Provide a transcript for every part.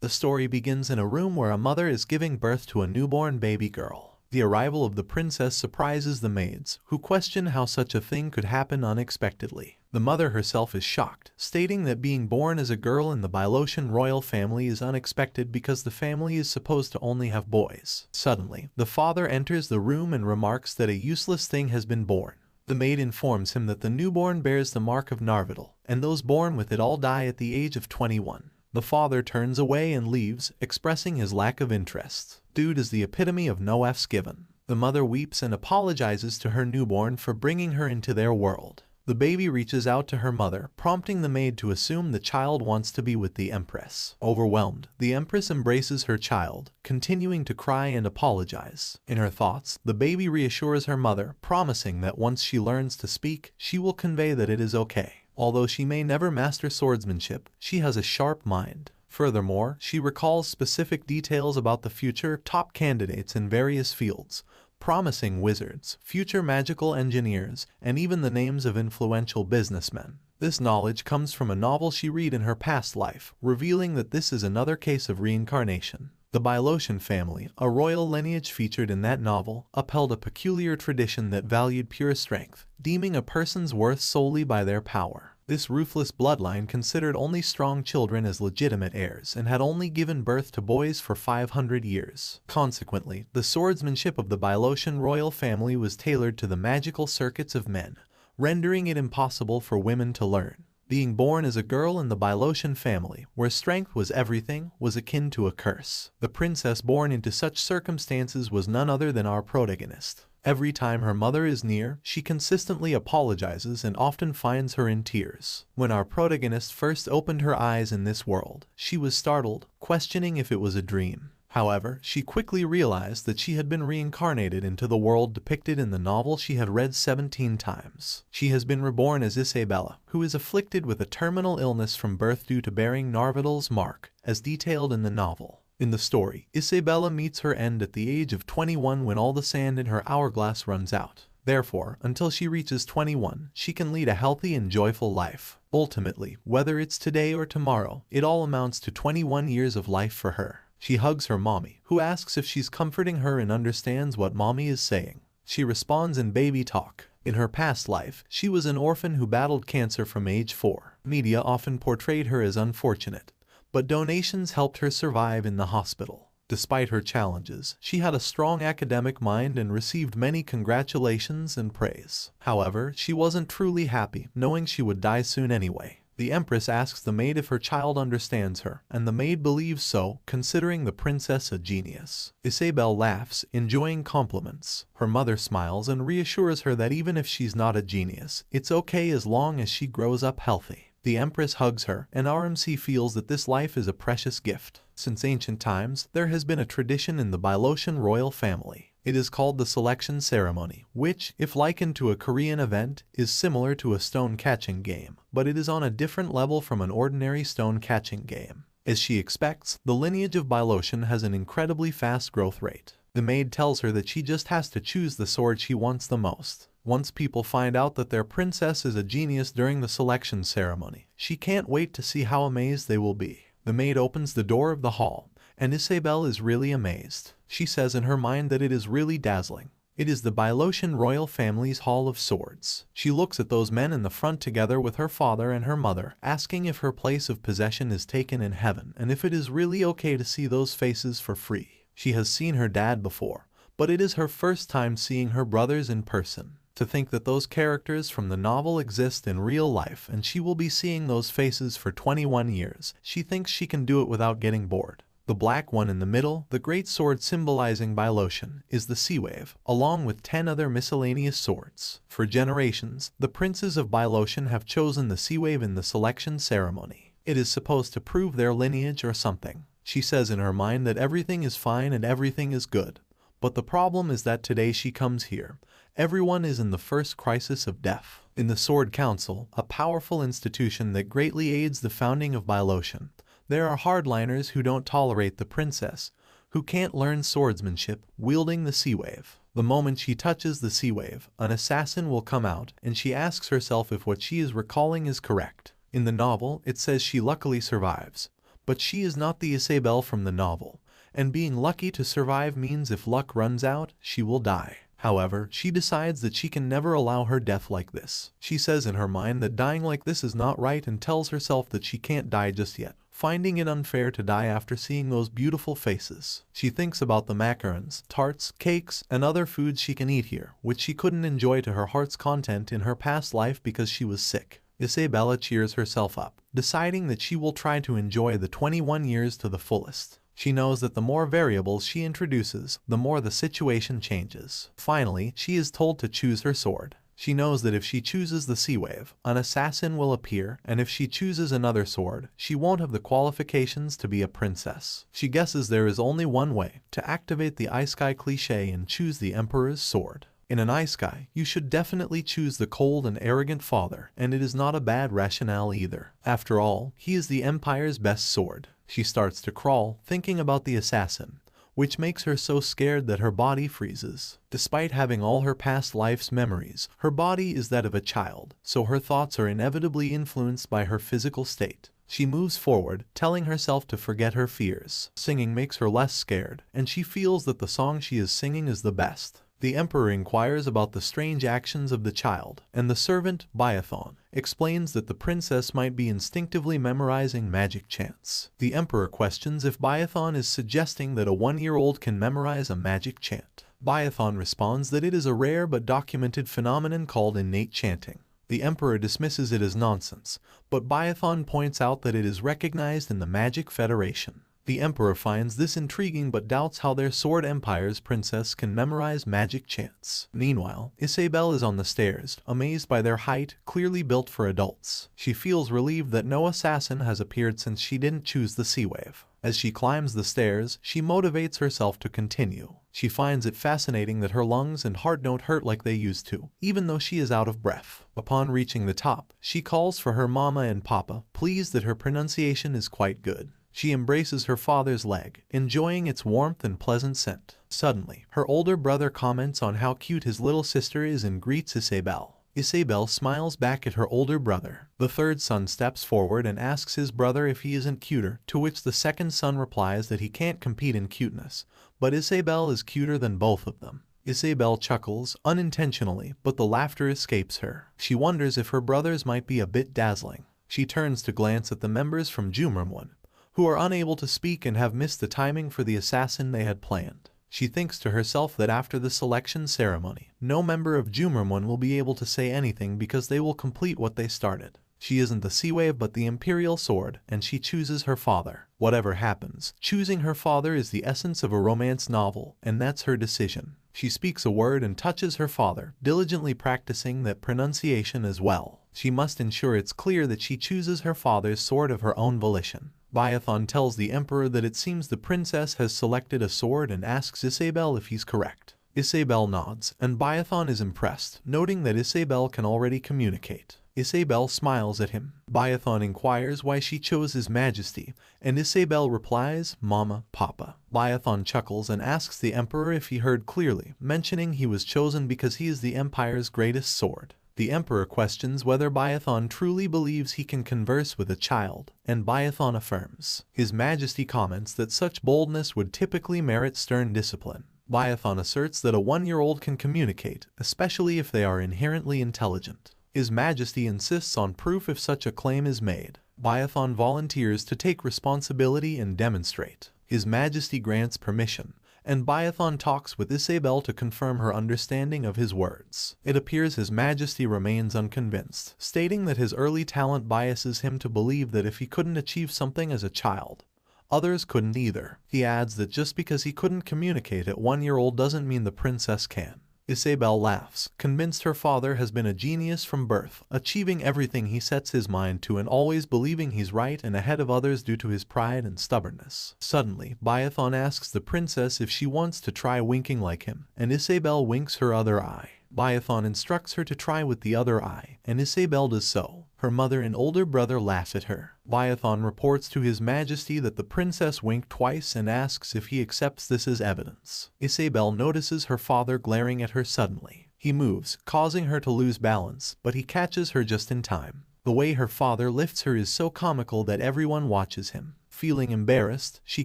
The story begins in a room where a mother is giving birth to a newborn baby girl. The arrival of the princess surprises the maids, who question how such a thing could happen unexpectedly. The mother herself is shocked, stating that being born as a girl in the Bylosian royal family is unexpected because the family is supposed to only have boys. Suddenly, the father enters the room and remarks that a useless thing has been born. The maid informs him that the newborn bears the mark of Narvidal, and those born with it all die at the age of 21. The father turns away and leaves, expressing his lack of interest. Dude is the epitome of no F's given. The mother weeps and apologizes to her newborn for bringing her into their world. The baby reaches out to her mother, prompting the maid to assume the child wants to be with the empress. Overwhelmed, the empress embraces her child, continuing to cry and apologize. In her thoughts, the baby reassures her mother, promising that once she learns to speak, she will convey that it is okay. Although she may never master swordsmanship, she has a sharp mind. Furthermore, she recalls specific details about the future top candidates in various fields, promising wizards, future magical engineers, and even the names of influential businessmen. This knowledge comes from a novel she read in her past life, revealing that this is another case of reincarnation. The Bylosian family, a royal lineage featured in that novel, upheld a peculiar tradition that valued pure strength, deeming a person's worth solely by their power. This ruthless bloodline considered only strong children as legitimate heirs and had only given birth to boys for 500 years. Consequently, the swordsmanship of the Bylosian royal family was tailored to the magical circuits of men, rendering it impossible for women to learn. Being born as a girl in the Bylosian family, where strength was everything, was akin to a curse. The princess born into such circumstances was none other than our protagonist. Every time her mother is near, she consistently apologizes and often finds her in tears. When our protagonist first opened her eyes in this world, she was startled, questioning if it was a dream. However, she quickly realized that she had been reincarnated into the world depicted in the novel she had read 17 times. She has been reborn as Isabelle, who is afflicted with a terminal illness from birth due to bearing Narvidal's mark, as detailed in the novel. In the story, Isabelle meets her end at the age of 21 when all the sand in her hourglass runs out. Therefore, until she reaches 21, she can lead a healthy and joyful life. Ultimately, whether it's today or tomorrow, it all amounts to 21 years of life for her. She hugs her mommy, who asks if she's comforting her and understands what mommy is saying. She responds in baby talk. In her past life, she was an orphan who battled cancer from age 4. Media often portrayed her as unfortunate, but donations helped her survive in the hospital. Despite her challenges, she had a strong academic mind and received many congratulations and praise. However, she wasn't truly happy, knowing she would die soon anyway. The empress asks the maid if her child understands her, and the maid believes so, considering the princess a genius. Isabelle laughs, enjoying compliments. Her mother smiles and reassures her that even if she's not a genius, it's okay as long as she grows up healthy. The empress hugs her, and RMC feels that this life is a precious gift. Since ancient times, there has been a tradition in the Bylosian royal family. It is called the selection ceremony, which, if likened to a Korean event, is similar to a stone-catching game, but it is on a different level from an ordinary stone-catching game. As she expects, the lineage of Bylosian has an incredibly fast growth rate. The maid tells her that she just has to choose the sword she wants the most. Once people find out that their princess is a genius during the selection ceremony, she can't wait to see how amazed they will be. The maid opens the door of the hall, and Isabelle is really amazed. She says in her mind that it is really dazzling. It is the Bylosian royal family's Hall of Swords. She looks at those men in the front together with her father and her mother, asking if her place of possession is taken in heaven and if it is really okay to see those faces for free. She has seen her dad before, but it is her first time seeing her brothers in person. To think that those characters from the novel exist in real life and she will be seeing those faces for 21 years, she thinks she can do it without getting bored. The black one in the middle, the great sword symbolizing Bylosian, is the Sea Wave, along with 10 other miscellaneous swords. For generations, the princes of Bylosian have chosen the Sea Wave in the selection ceremony. It is supposed to prove their lineage or something. She says in her mind that everything is fine and everything is good. But the problem is that today she comes here, everyone is in the first crisis of death. In the Sword Council, a powerful institution that greatly aids the founding of Bylosian, there are hardliners who don't tolerate the princess, who can't learn swordsmanship, wielding the Sea Wave. The moment she touches the Sea Wave, an assassin will come out, and she asks herself if what she is recalling is correct. In the novel, it says she luckily survives, But she is not the Isabelle from the novel, and being lucky to survive means if luck runs out, she will die. However, she decides that she can never allow her death like this. She says in her mind that dying like this is not right and tells herself that she can't die just yet, finding it unfair to die after seeing those beautiful faces. She thinks about the macarons, tarts, cakes, and other foods she can eat here, which she couldn't enjoy to her heart's content in her past life because she was sick. Isabelle cheers herself up, deciding that she will try to enjoy the 21 years to the fullest. She knows that the more variables she introduces, the more the situation changes. Finally, she is told to choose her sword. She knows that if she chooses the Sea Wave, an assassin will appear, and if she chooses another sword, she won't have the qualifications to be a princess. She guesses there is only one way, to activate the Isekai cliché and choose the Emperor's sword. In an Isekai, you should definitely choose the cold and arrogant father, and it is not a bad rationale either. After all, he is the Empire's best sword. She starts to crawl, thinking about the assassin, which makes her so scared that her body freezes. Despite having all her past life's memories, her body is that of a child, so her thoughts are inevitably influenced by her physical state. She moves forward, telling herself to forget her fears. Singing makes her less scared, and she feels that the song she is singing is the best. The Emperor inquires about the strange actions of the child, and the servant, Biathon, explains that the princess might be instinctively memorizing magic chants. The Emperor questions if Biathon is suggesting that a 1-year-old can memorize a magic chant. Biathon responds that it is a rare but documented phenomenon called innate chanting. The Emperor dismisses it as nonsense, but Biathon points out that it is recognized in the Magic Federation. The Emperor finds this intriguing but doubts how their Sword Empire's princess can memorize magic chants. Meanwhile, Isabelle is on the stairs, amazed by their height, clearly built for adults. She feels relieved that no assassin has appeared since she didn't choose the Sea Wave. As she climbs the stairs, she motivates herself to continue. She finds it fascinating that her lungs and heart don't hurt like they used to, even though she is out of breath. Upon reaching the top, she calls for her mama and papa, pleased that her pronunciation is quite good. She embraces her father's leg, enjoying its warmth and pleasant scent. Suddenly, her older brother comments on how cute his little sister is and greets Isabelle. Isabelle smiles back at her older brother. The third son steps forward and asks his brother if he isn't cuter, to which the second son replies that he can't compete in cuteness, but Isabelle is cuter than both of them. Isabelle chuckles, unintentionally, but the laughter escapes her. She wonders if her brothers might be a bit dazzling. She turns to glance at the members from Jumramon, who are unable to speak and have missed the timing for the assassin they had planned. She thinks to herself that after the selection ceremony, no member of Jumramon will be able to say anything because they will complete what they started. She isn't the Sea Wave but the Imperial Sword, and she chooses her father. Whatever happens, choosing her father is the essence of a romance novel, and that's her decision. She speaks a word and touches her father, diligently practicing that pronunciation as well. She must ensure it's clear that she chooses her father's sword of her own volition. Biathon tells the Emperor that it seems the princess has selected a sword and asks Isabelle if he's correct. Isabelle nods, and Biathon is impressed, noting that Isabelle can already communicate. Isabelle smiles at him. Biathon inquires why she chose His Majesty, and Isabelle replies, Mama, Papa. Biathon chuckles and asks the Emperor if he heard clearly, mentioning he was chosen because he is the Empire's greatest sword. The Emperor questions whether Biathon truly believes he can converse with a child, and Biathon affirms. His Majesty comments that such boldness would typically merit stern discipline. Biathon asserts that a 1-year-old can communicate, especially if they are inherently intelligent. His Majesty insists on proof if such a claim is made. Biathon volunteers to take responsibility and demonstrate. His Majesty grants permission, and Biathon talks with Isabelle to confirm her understanding of his words. It appears His Majesty remains unconvinced, stating that his early talent biases him to believe that if he couldn't achieve something as a child, others couldn't either. He adds that just because he couldn't communicate at 1-year-old doesn't mean the princess can. Isabelle laughs, convinced her father has been a genius from birth, achieving everything he sets his mind to and always believing he's right and ahead of others due to his pride and stubbornness. Suddenly, Biathon asks the princess if she wants to try winking like him, and Isabelle winks her other eye. Biathon instructs her to try with the other eye, and Isabelle does so. Her mother and older brother laugh at her. Biathon reports to His Majesty that the princess winked twice and asks if he accepts this as evidence. Isabelle notices her father glaring at her suddenly. He moves, causing her to lose balance, but he catches her just in time. The way her father lifts her is so comical that everyone watches him. Feeling embarrassed, she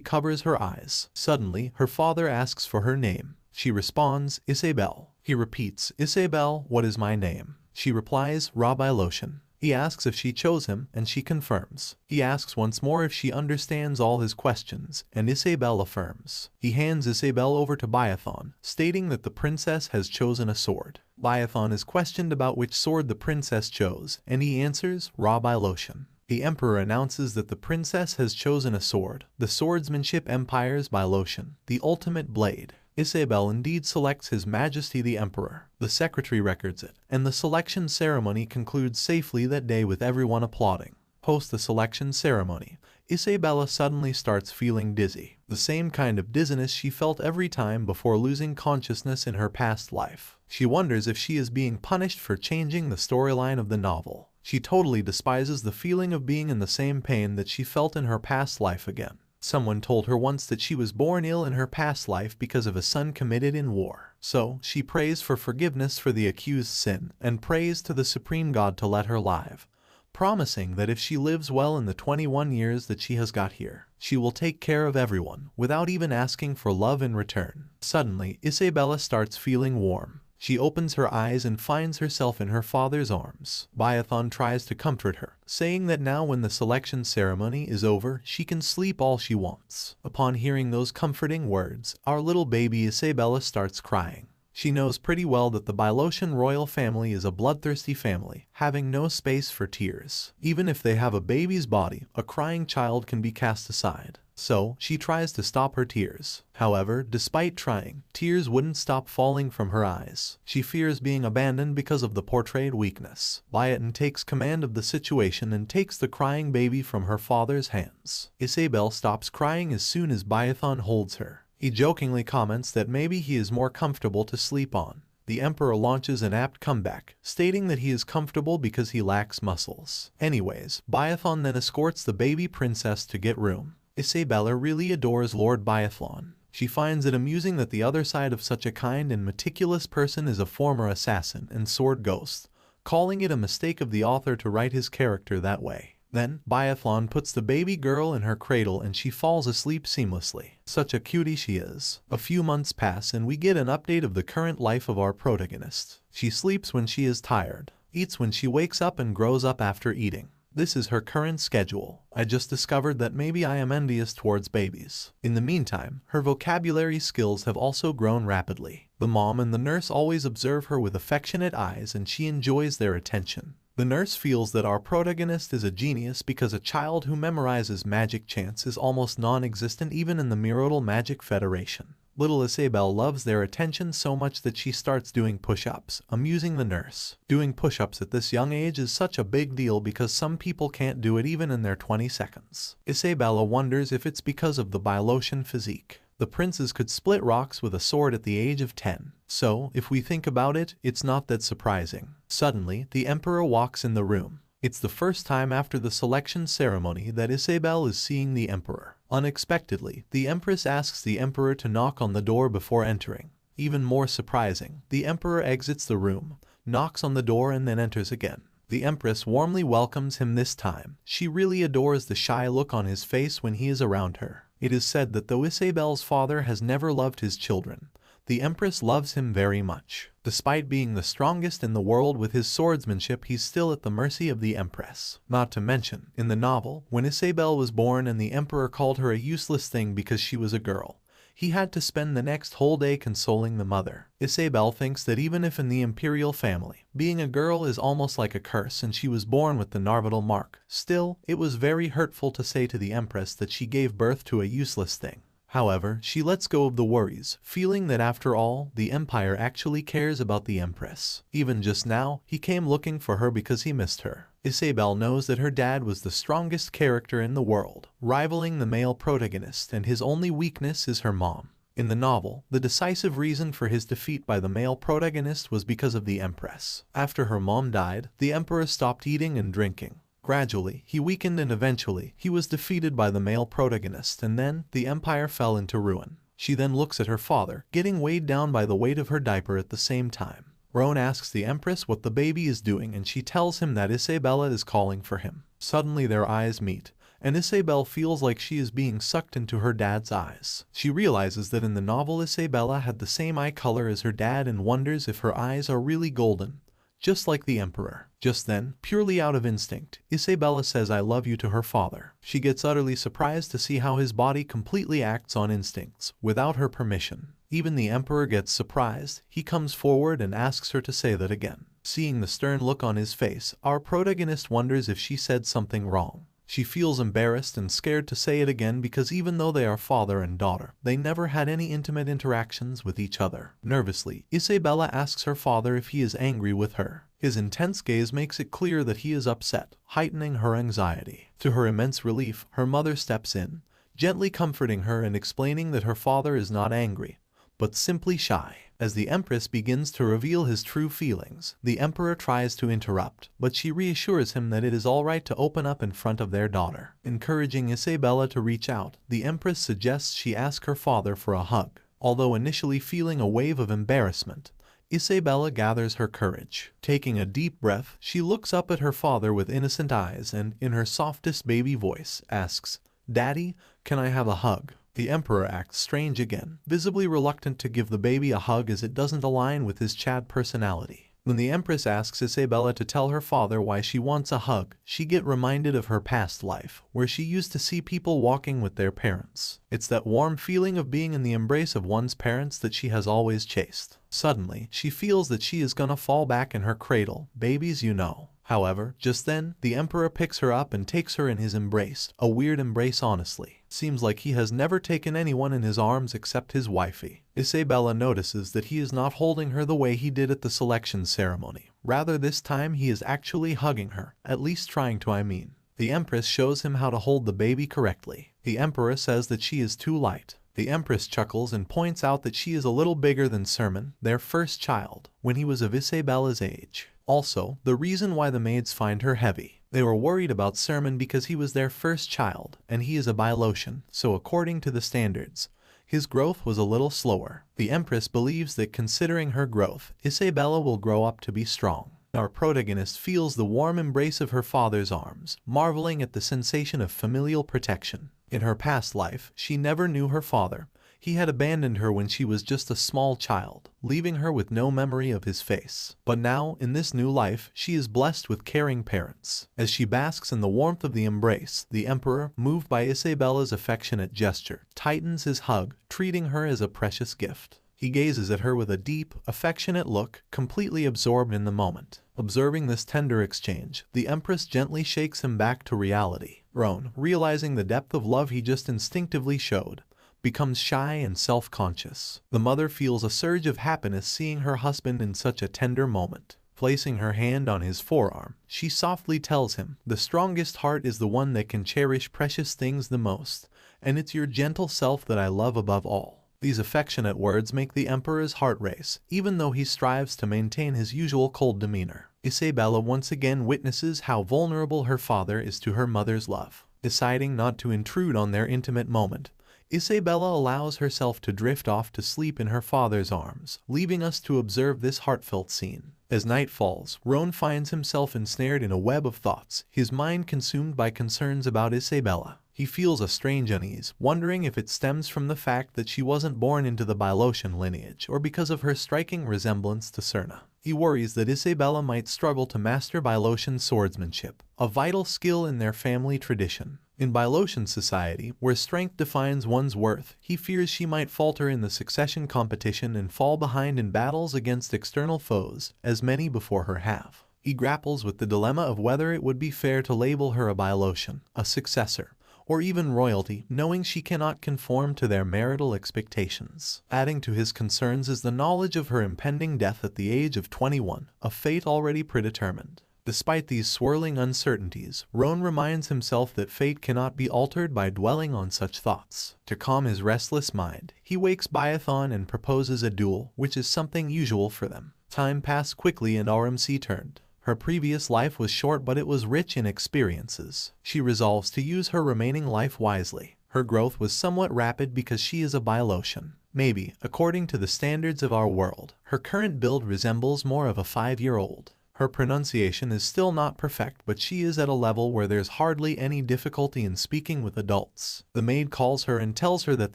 covers her eyes. Suddenly, her father asks for her name. She responds, Isabelle. He repeats, Isabelle, what is my name? She replies, Rabbi Lotion. He asks if she chose him, and she confirms. He asks once more if she understands all his questions, and Isabelle affirms. He hands Isabelle over to Biathon, stating that the princess has chosen a sword. Biathon is questioned about which sword the princess chose, and he answers, Rabbi Lotion. The emperor announces that the princess has chosen a sword, the swordsmanship empires by Lotion, the ultimate blade. Isabelle indeed selects His Majesty the Emperor. The secretary records it, and the selection ceremony concludes safely that day with everyone applauding. Post the selection ceremony, Isabella suddenly starts feeling dizzy, the same kind of dizziness she felt every time before losing consciousness in her past life. She wonders if she is being punished for changing the storyline of the novel. She totally despises the feeling of being in the same pain that she felt in her past life again. Someone told her once that she was born ill in her past life because of a son committed in war. So, she prays for forgiveness for the accused sin, and prays to the Supreme God to let her live, promising that if she lives well in the 21 years that she has got here, she will take care of everyone, without even asking for love in return. Suddenly, Isabella starts feeling warm. She opens her eyes and finds herself in her father's arms. Biathon tries to comfort her, saying that now when the selection ceremony is over, she can sleep all she wants. Upon hearing those comforting words, our little baby Isabella starts crying. She knows pretty well that the Bilotian royal family is a bloodthirsty family, having no space for tears. Even if they have a baby's body, a crying child can be cast aside. So, she tries to stop her tears. However, despite trying, tears wouldn't stop falling from her eyes. She fears being abandoned because of the portrayed weakness. Biathon takes command of the situation and takes the crying baby from her father's hands. Isabelle stops crying as soon as Biathon holds her. He jokingly comments that maybe he is more comfortable to sleep on. The emperor launches an apt comeback, stating that he is comfortable because he lacks muscles. Anyways, Biathon then escorts the baby princess to get room. Isabella really adores Lord Biathlon. She finds it amusing that the other side of such a kind and meticulous person is a former assassin and sword ghost, calling it a mistake of the author to write his character that way. Then, Biathlon puts the baby girl in her cradle and she falls asleep seamlessly. Such a cutie she is. A few months pass and we get an update of the current life of our protagonist. She sleeps when she is tired, eats when she wakes up, and grows up after eating. This is her current schedule. I just discovered that maybe I am envious towards babies. In the meantime, her vocabulary skills have also grown rapidly. The mom and the nurse always observe her with affectionate eyes and she enjoys their attention. The nurse feels that our protagonist is a genius because a child who memorizes magic chants is almost non-existent even in the Mirodal Magic Federation. Little Isabelle loves their attention so much that she starts doing push-ups, amusing the nurse. Doing push-ups at this young age is such a big deal because some people can't do it even in their 20 seconds. Isabella wonders if it's because of the Bilotian physique. The princes could split rocks with a sword at the age of 10. So, if we think about it, it's not that surprising. Suddenly, the emperor walks in the room. It's the first time after the selection ceremony that Isabelle is seeing the emperor. Unexpectedly, the empress asks the emperor to knock on the door before entering. Even more surprising, the emperor exits the room, knocks on the door, and then enters again. The empress warmly welcomes him this time. She really adores the shy look on his face when he is around her. It is said that though Isabelle's father has never loved his children, the empress loves him very much. Despite being the strongest in the world with his swordsmanship, he's still at the mercy of the empress. Not to mention, in the novel, when Isabelle was born and the emperor called her a useless thing because she was a girl, he had to spend the next whole day consoling the mother. Isabelle thinks that even if in the imperial family, being a girl is almost like a curse and she was born with the Narvatal mark, still, it was very hurtful to say to the empress that she gave birth to a useless thing. However, she lets go of the worries, feeling that after all, the empire actually cares about the empress. Even just now, he came looking for her because he missed her. Isabelle knows that her dad was the strongest character in the world, rivaling the male protagonist, and his only weakness is her mom. In the novel, the decisive reason for his defeat by the male protagonist was because of the empress. After her mom died, the emperor stopped eating and drinking. Gradually, he weakened and eventually, he was defeated by the male protagonist, and then, the empire fell into ruin. She then looks at her father, getting weighed down by the weight of her diaper at the same time. Roan asks the empress what the baby is doing and she tells him that Isabella is calling for him. Suddenly their eyes meet, and Isabelle feels like she is being sucked into her dad's eyes. She realizes that in the novel Isabella had the same eye color as her dad and wonders if her eyes are really golden, just like the Emperor. Just then, purely out of instinct, Isabella says I love you to her father. She gets utterly surprised to see how his body completely acts on instincts, without her permission. Even the Emperor gets surprised. He comes forward and asks her to say that again. Seeing the stern look on his face, our protagonist wonders if she said something wrong. She feels embarrassed and scared to say it again because even though they are father and daughter, they never had any intimate interactions with each other. Nervously, Isabella asks her father if he is angry with her. His intense gaze makes it clear that he is upset, heightening her anxiety. To her immense relief, her mother steps in, gently comforting her and explaining that her father is not angry, but simply shy. As the Empress begins to reveal his true feelings, the Emperor tries to interrupt, but she reassures him that it is alright to open up in front of their daughter. Encouraging Isabella to reach out, the Empress suggests she ask her father for a hug. Although initially feeling a wave of embarrassment, Isabella gathers her courage. Taking a deep breath, she looks up at her father with innocent eyes and, in her softest baby voice, asks, "Daddy, can I have a hug?" The Emperor acts strange again, visibly reluctant to give the baby a hug as it doesn't align with his Chad personality. When the Empress asks Isabella to tell her father why she wants a hug, she gets reminded of her past life, where she used to see people walking with their parents. It's that warm feeling of being in the embrace of one's parents that she has always chased. Suddenly, she feels that she is gonna fall back in her cradle, babies you know. However, just then, the Emperor picks her up and takes her in his embrace, a weird embrace honestly. Seems like he has never taken anyone in his arms except his wifey. Isabella notices that he is not holding her the way he did at the selection ceremony. Rather, this time he is actually hugging her, at least trying to, The Empress shows him how to hold the baby correctly. The Emperor says that she is too light. The Empress chuckles and points out that she is a little bigger than Sermon, their first child, when he was of Isabella's age. Also, the reason why the maids find her heavy. They were worried about Sermon because he was their first child, and he is a Bilotian, so according to the standards, his growth was a little slower. The Empress believes that considering her growth, Isabella will grow up to be strong. Our protagonist feels the warm embrace of her father's arms, marveling at the sensation of familial protection. In her past life, she never knew her father. He had abandoned her when she was just a small child, leaving her with no memory of his face. But now, in this new life, she is blessed with caring parents. As she basks in the warmth of the embrace, the Emperor, moved by Isabella's affectionate gesture, tightens his hug, treating her as a precious gift. He gazes at her with a deep, affectionate look, completely absorbed in the moment. Observing this tender exchange, the Empress gently shakes him back to reality. Roan, realizing the depth of love he just instinctively showed, becomes shy and self-conscious. The mother feels a surge of happiness seeing her husband in such a tender moment. Placing her hand on his forearm, she softly tells him, "The strongest heart is the one that can cherish precious things the most, and it's your gentle self that I love above all." These affectionate words make the Emperor's heart race, even though he strives to maintain his usual cold demeanor. Isabella once again witnesses how vulnerable her father is to her mother's love. Deciding not to intrude on their intimate moment, Isabella allows herself to drift off to sleep in her father's arms, leaving us to observe this heartfelt scene. As night falls, Roan finds himself ensnared in a web of thoughts, his mind consumed by concerns about Isabella. He feels a strange unease, wondering if it stems from the fact that she wasn't born into the Bilotian lineage or because of her striking resemblance to Serna. He worries that Isabella might struggle to master Bilotian swordsmanship, a vital skill in their family tradition. In Bilotian society, where strength defines one's worth, he fears she might falter in the succession competition and fall behind in battles against external foes, as many before her have. He grapples with the dilemma of whether it would be fair to label her a Bilotian, a successor, or even royalty, knowing she cannot conform to their marital expectations. Adding to his concerns is the knowledge of her impending death at the age of 21, a fate already predetermined. Despite these swirling uncertainties, Roan reminds himself that fate cannot be altered by dwelling on such thoughts. To calm his restless mind, he wakes Biathon and proposes a duel, which is something usual for them. Time passed quickly and RMC turned. Her previous life was short, but it was rich in experiences. She resolves to use her remaining life wisely. Her growth was somewhat rapid because she is a Bilotian. Maybe, according to the standards of our world, her current build resembles more of a 5-year-old. Her pronunciation is still not perfect, but she is at a level where there's hardly any difficulty in speaking with adults. The maid calls her and tells her that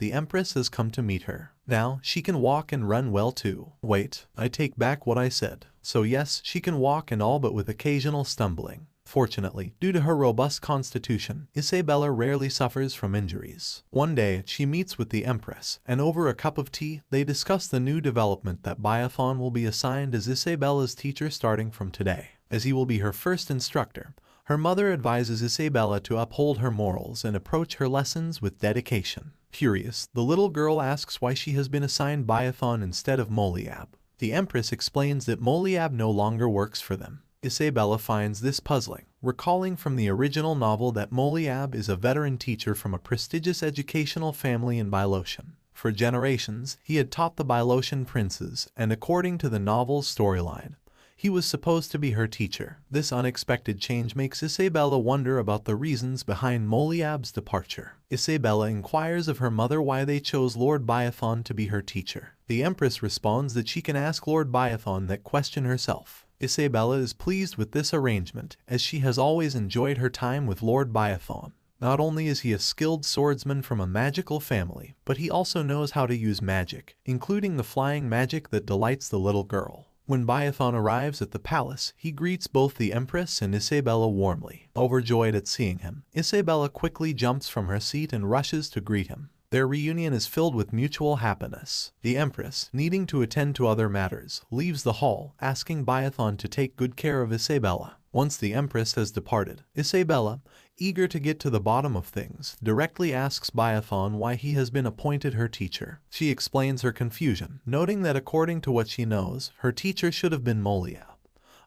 the Empress has come to meet her. Now, she can walk and run well too. Wait, I take back what I said. So yes, she can walk and all, but with occasional stumbling. Fortunately, due to her robust constitution, Isabelle rarely suffers from injuries. One day, she meets with the Empress, and over a cup of tea, they discuss the new development that Biathon will be assigned as Isabelle's teacher starting from today. As he will be her first instructor, her mother advises Isabelle to uphold her morals and approach her lessons with dedication. Curious, the little girl asks why she has been assigned Biathon instead of Moliab. The Empress explains that Moliab no longer works for them. Isabelle finds this puzzling, recalling from the original novel that Moliab is a veteran teacher from a prestigious educational family in Bylotien. For generations, he had taught the Bylotien princes, and according to the novel's storyline, he was supposed to be her teacher. This unexpected change makes Isabelle wonder about the reasons behind Moliab's departure. Isabelle inquires of her mother why they chose Lord Biathon to be her teacher. The Empress responds that she can ask Lord Biathon that question herself. Isabelle is pleased with this arrangement, as she has always enjoyed her time with Lord Biathon. Not only is he a skilled swordsman from a magical family, but he also knows how to use magic, including the flying magic that delights the little girl. When Biathon arrives at the palace, he greets both the Empress and Isabelle warmly. Overjoyed at seeing him, Isabelle quickly jumps from her seat and rushes to greet him. Their reunion is filled with mutual happiness. The Empress, needing to attend to other matters, leaves the hall, asking Biathon to take good care of Isabelle. Once the Empress has departed, Isabelle, eager to get to the bottom of things, directly asks Biathon why he has been appointed her teacher. She explains her confusion, noting that according to what she knows, her teacher should have been Moliab,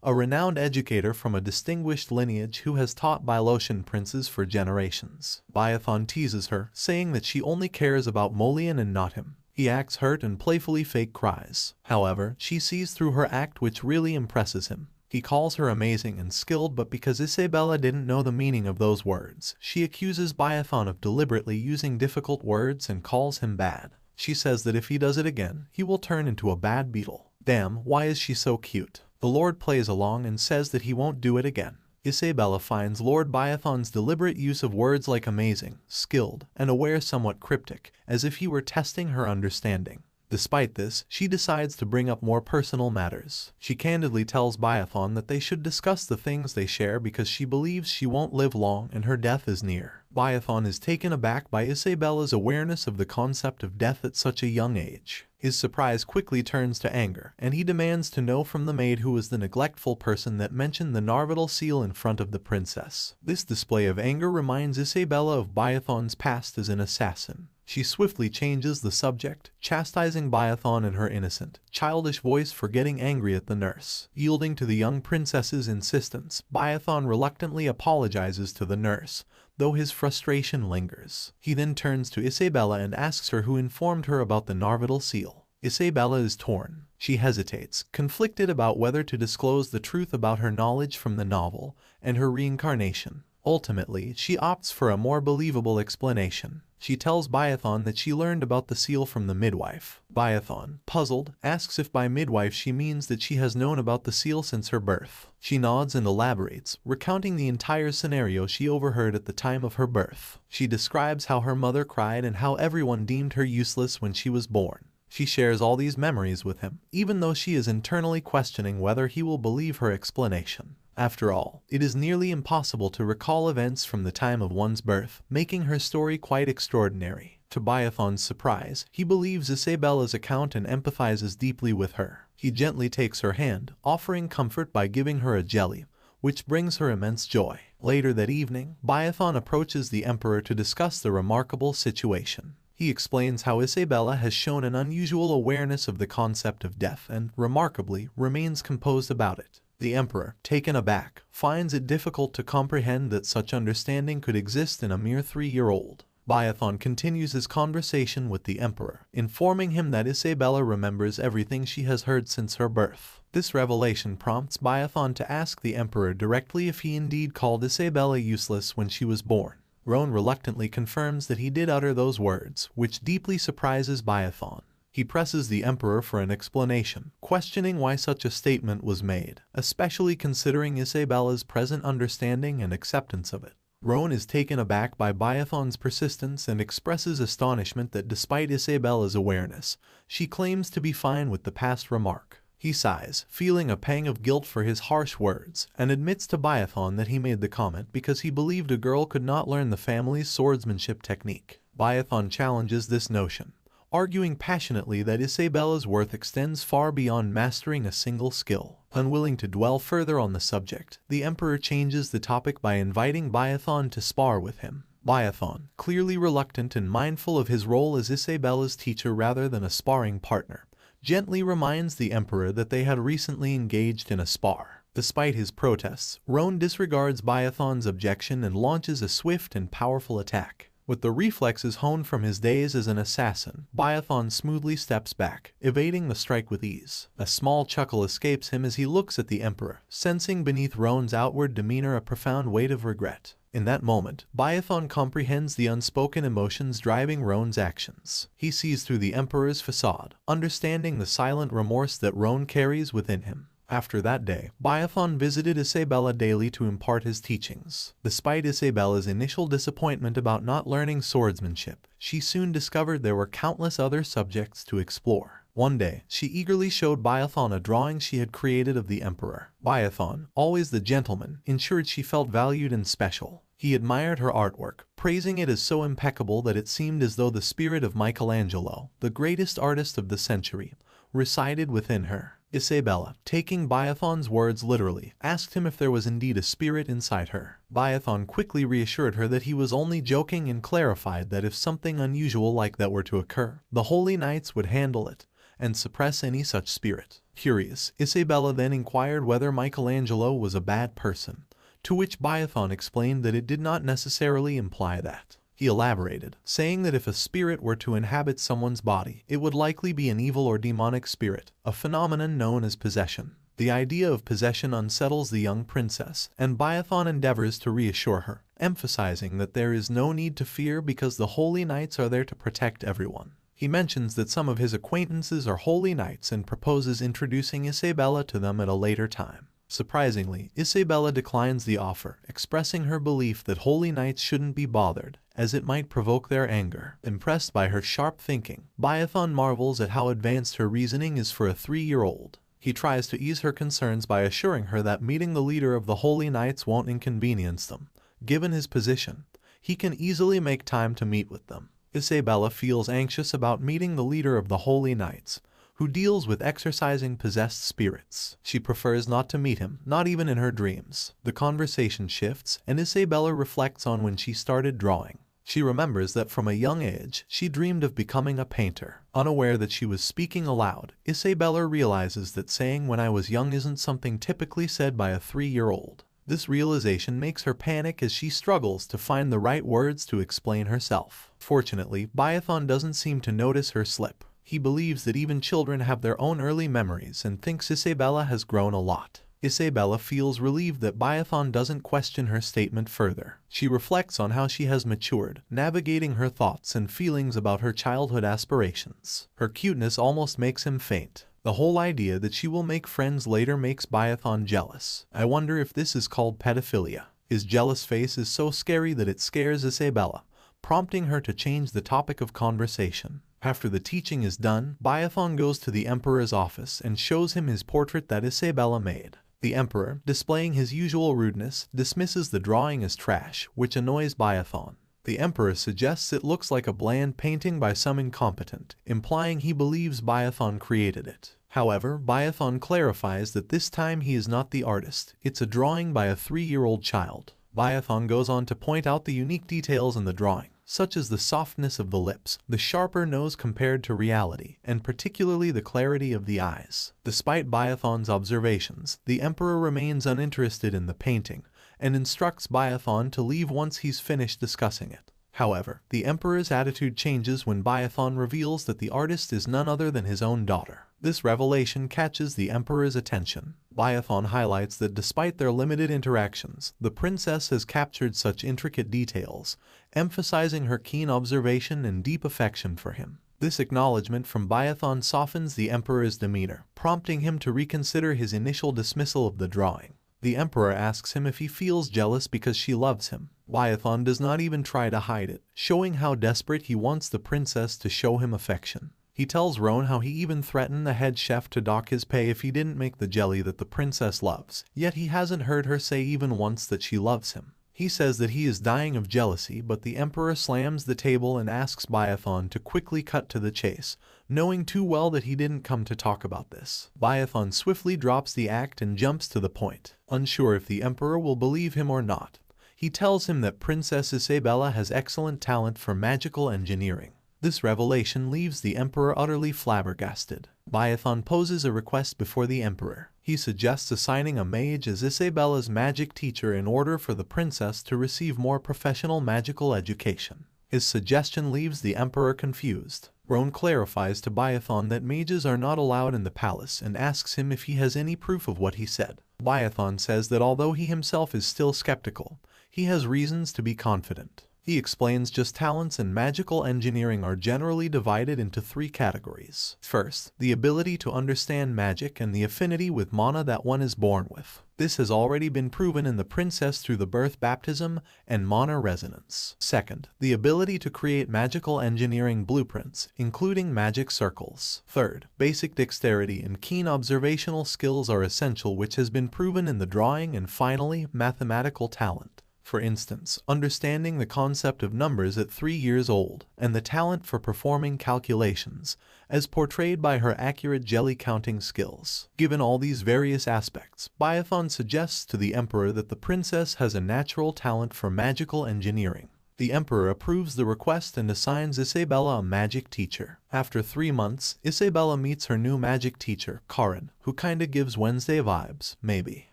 a renowned educator from a distinguished lineage who has taught Bylotien princes for generations. Biathon teases her, saying that she only cares about Molian and not him. He acts hurt and playfully fake cries. However, she sees through her act, which really impresses him. He calls her amazing and skilled, but because Isabelle didn't know the meaning of those words, she accuses Biathon of deliberately using difficult words and calls him bad. She says that if he does it again, he will turn into a bad beetle. Damn, why is she so cute? The Lord plays along and says that he won't do it again. Isabelle finds Lord Biathon's deliberate use of words like amazing, skilled, and aware somewhat cryptic, as if he were testing her understanding. Despite this, she decides to bring up more personal matters. She candidly tells Biathon that they should discuss the things they share because she believes she won't live long and her death is near. Biathon is taken aback by Isabelle's awareness of the concept of death at such a young age. His surprise quickly turns to anger, and he demands to know from the maid who was the neglectful person that mentioned the Narvatal seal in front of the princess. This display of anger reminds Isabelle of Biathon's past as an assassin. She swiftly changes the subject, chastising Biathon in her innocent, childish voice for getting angry at the nurse. Yielding to the young princess's insistence, Biathon reluctantly apologizes to the nurse, though his frustration lingers. He then turns to Isabelle and asks her who informed her about the Narvatal seal. Isabelle is torn. She hesitates, conflicted about whether to disclose the truth about her knowledge from the novel and her reincarnation. Ultimately, she opts for a more believable explanation. She tells Biathon that she learned about the seal from the midwife. Biathon, puzzled, asks if by midwife she means that she has known about the seal since her birth. She nods and elaborates, recounting the entire scenario she overheard at the time of her birth. She describes how her mother cried and how everyone deemed her useless when she was born. She shares all these memories with him, even though she is internally questioning whether he will believe her explanation. After all, it is nearly impossible to recall events from the time of one's birth, making her story quite extraordinary. To Biathon's surprise, he believes Isabelle's account and empathizes deeply with her. He gently takes her hand, offering comfort by giving her a jelly, which brings her immense joy. Later that evening, Biathon approaches the emperor to discuss the remarkable situation. He explains how Isabelle has shown an unusual awareness of the concept of death and, remarkably, remains composed about it. The emperor, taken aback, finds it difficult to comprehend that such understanding could exist in a mere 3-year-old. Biathon continues his conversation with the emperor, informing him that Isabelle remembers everything she has heard since her birth. This revelation prompts Biathon to ask the emperor directly if he indeed called Isabelle useless when she was born. Roan reluctantly confirms that he did utter those words, which deeply surprises Biathon. He presses the emperor for an explanation, questioning why such a statement was made, especially considering Isabella's present understanding and acceptance of it. Roan is taken aback by Biathon's persistence and expresses astonishment that despite Isabella's awareness, she claims to be fine with the past remark. He sighs, feeling a pang of guilt for his harsh words, and admits to Biathon that he made the comment because he believed a girl could not learn the family's swordsmanship technique. Biathon challenges this notion, arguing passionately that Isabella's worth extends far beyond mastering a single skill. Unwilling to dwell further on the subject, the emperor changes the topic by inviting Biathon to spar with him. Biathon, clearly reluctant and mindful of his role as Isabella's teacher rather than a sparring partner, gently reminds the emperor that they had recently engaged in a spar. Despite his protests, Roan disregards Biathon's objection and launches a swift and powerful attack. With the reflexes honed from his days as an assassin, Biathon smoothly steps back, evading the strike with ease. A small chuckle escapes him as he looks at the emperor, sensing beneath Roan's outward demeanor a profound weight of regret. In that moment, Biathon comprehends the unspoken emotions driving Roan's actions. He sees through the emperor's facade, understanding the silent remorse that Roan carries within him. After that day, Biathon visited Isabella daily to impart his teachings. Despite Isabella's initial disappointment about not learning swordsmanship, she soon discovered there were countless other subjects to explore. One day, she eagerly showed Biathon a drawing she had created of the emperor. Biathon, always the gentleman, ensured she felt valued and special. He admired her artwork, praising it as so impeccable that it seemed as though the spirit of Michelangelo, the greatest artist of the century, resided within her. Isabella, taking Biathon's words literally, asked him if there was indeed a spirit inside her. Biathon quickly reassured her that he was only joking and clarified that if something unusual like that were to occur, the holy knights would handle it and suppress any such spirit. Curious, Isabella then inquired whether Michelangelo was a bad person, to which Biathon explained that it did not necessarily imply that. He elaborated, saying that if a spirit were to inhabit someone's body, it would likely be an evil or demonic spirit, a phenomenon known as possession. The idea of possession unsettles the young princess, and Biathon endeavors to reassure her, emphasizing that there is no need to fear because the holy knights are there to protect everyone. He mentions that some of his acquaintances are holy knights and proposes introducing Isabella to them at a later time. Surprisingly, Isabella declines the offer, expressing her belief that holy knights shouldn't be bothered, as it might provoke their anger. Impressed by her sharp thinking, Biathon marvels at how advanced her reasoning is for a 3-year-old. He tries to ease her concerns by assuring her that meeting the leader of the holy knights won't inconvenience them. Given his position, he can easily make time to meet with them. Isabella feels anxious about meeting the leader of the holy knights, who deals with exorcising possessed spirits. She prefers not to meet him, not even in her dreams. The conversation shifts, and Isabella reflects on when she started drawing. She remembers that from a young age, she dreamed of becoming a painter. Unaware that she was speaking aloud, Isabella realizes that saying "when I was young" isn't something typically said by a 3-year-old. This realization makes her panic as she struggles to find the right words to explain herself. Fortunately, Biathon doesn't seem to notice her slip. He believes that even children have their own early memories and thinks Isabella has grown a lot. Isabella feels relieved that Biathon doesn't question her statement further. She reflects on how she has matured, navigating her thoughts and feelings about her childhood aspirations. Her cuteness almost makes him faint. The whole idea that she will make friends later makes Biathon jealous. I wonder if this is called pedophilia. His jealous face is so scary that it scares Isabella, prompting her to change the topic of conversation. After the teaching is done, Biathon goes to the emperor's office and shows him his portrait that Isabella made. The emperor, displaying his usual rudeness, dismisses the drawing as trash, which annoys Biathon. The emperor suggests it looks like a bland painting by some incompetent, implying he believes Biathon created it. However, Biathon clarifies that this time he is not the artist, it's a drawing by a 3-year-old child. Biathon goes on to point out the unique details in the drawing, such as the softness of the lips, the sharper nose compared to reality, and particularly the clarity of the eyes. Despite Biathon's observations, the emperor remains uninterested in the painting, and instructs Biathon to leave once he's finished discussing it. However, the emperor's attitude changes when Biathon reveals that the artist is none other than his own daughter. This revelation catches the emperor's attention. Biathon highlights that despite their limited interactions, the princess has captured such intricate details, emphasizing her keen observation and deep affection for him. This acknowledgement from Biathon softens the Emperor's demeanor, prompting him to reconsider his initial dismissal of the drawing. The Emperor asks him if he feels jealous because she loves him. Biathon does not even try to hide it, showing how desperate he wants the princess to show him affection. He tells Roan how he even threatened the head chef to dock his pay if he didn't make the jelly that the princess loves, yet he hasn't heard her say even once that she loves him. He says that he is dying of jealousy, but the Emperor slams the table and asks Biathon to quickly cut to the chase, knowing too well that he didn't come to talk about this. Biathon swiftly drops the act and jumps to the point, unsure if the Emperor will believe him or not. He tells him that Princess Isabelle has excellent talent for magical engineering. This revelation leaves the Emperor utterly flabbergasted. Biathon poses a request before the Emperor. He suggests assigning a mage as Isabelle's magic teacher in order for the princess to receive more professional magical education. His suggestion leaves the Emperor confused. Roan clarifies to Biathon that mages are not allowed in the palace and asks him if he has any proof of what he said. Biathon says that although he himself is still skeptical, he has reasons to be confident. He explains just talents in magical engineering are generally divided into 3 categories. First, the ability to understand magic and the affinity with mana that one is born with. This has already been proven in the princess through the birth baptism and mana resonance. Second, the ability to create magical engineering blueprints, including magic circles. Third, basic dexterity and keen observational skills are essential, which has been proven in the drawing. And finally, mathematical talent. For instance, understanding the concept of numbers at 3 years old, and the talent for performing calculations, as portrayed by her accurate jelly counting skills. Given all these various aspects, Biathon suggests to the Emperor that the princess has a natural talent for magical engineering. The Emperor approves the request and assigns Isabelle a magic teacher. After 3 months, Isabelle meets her new magic teacher, Karin, who kinda gives Wednesday vibes, maybe.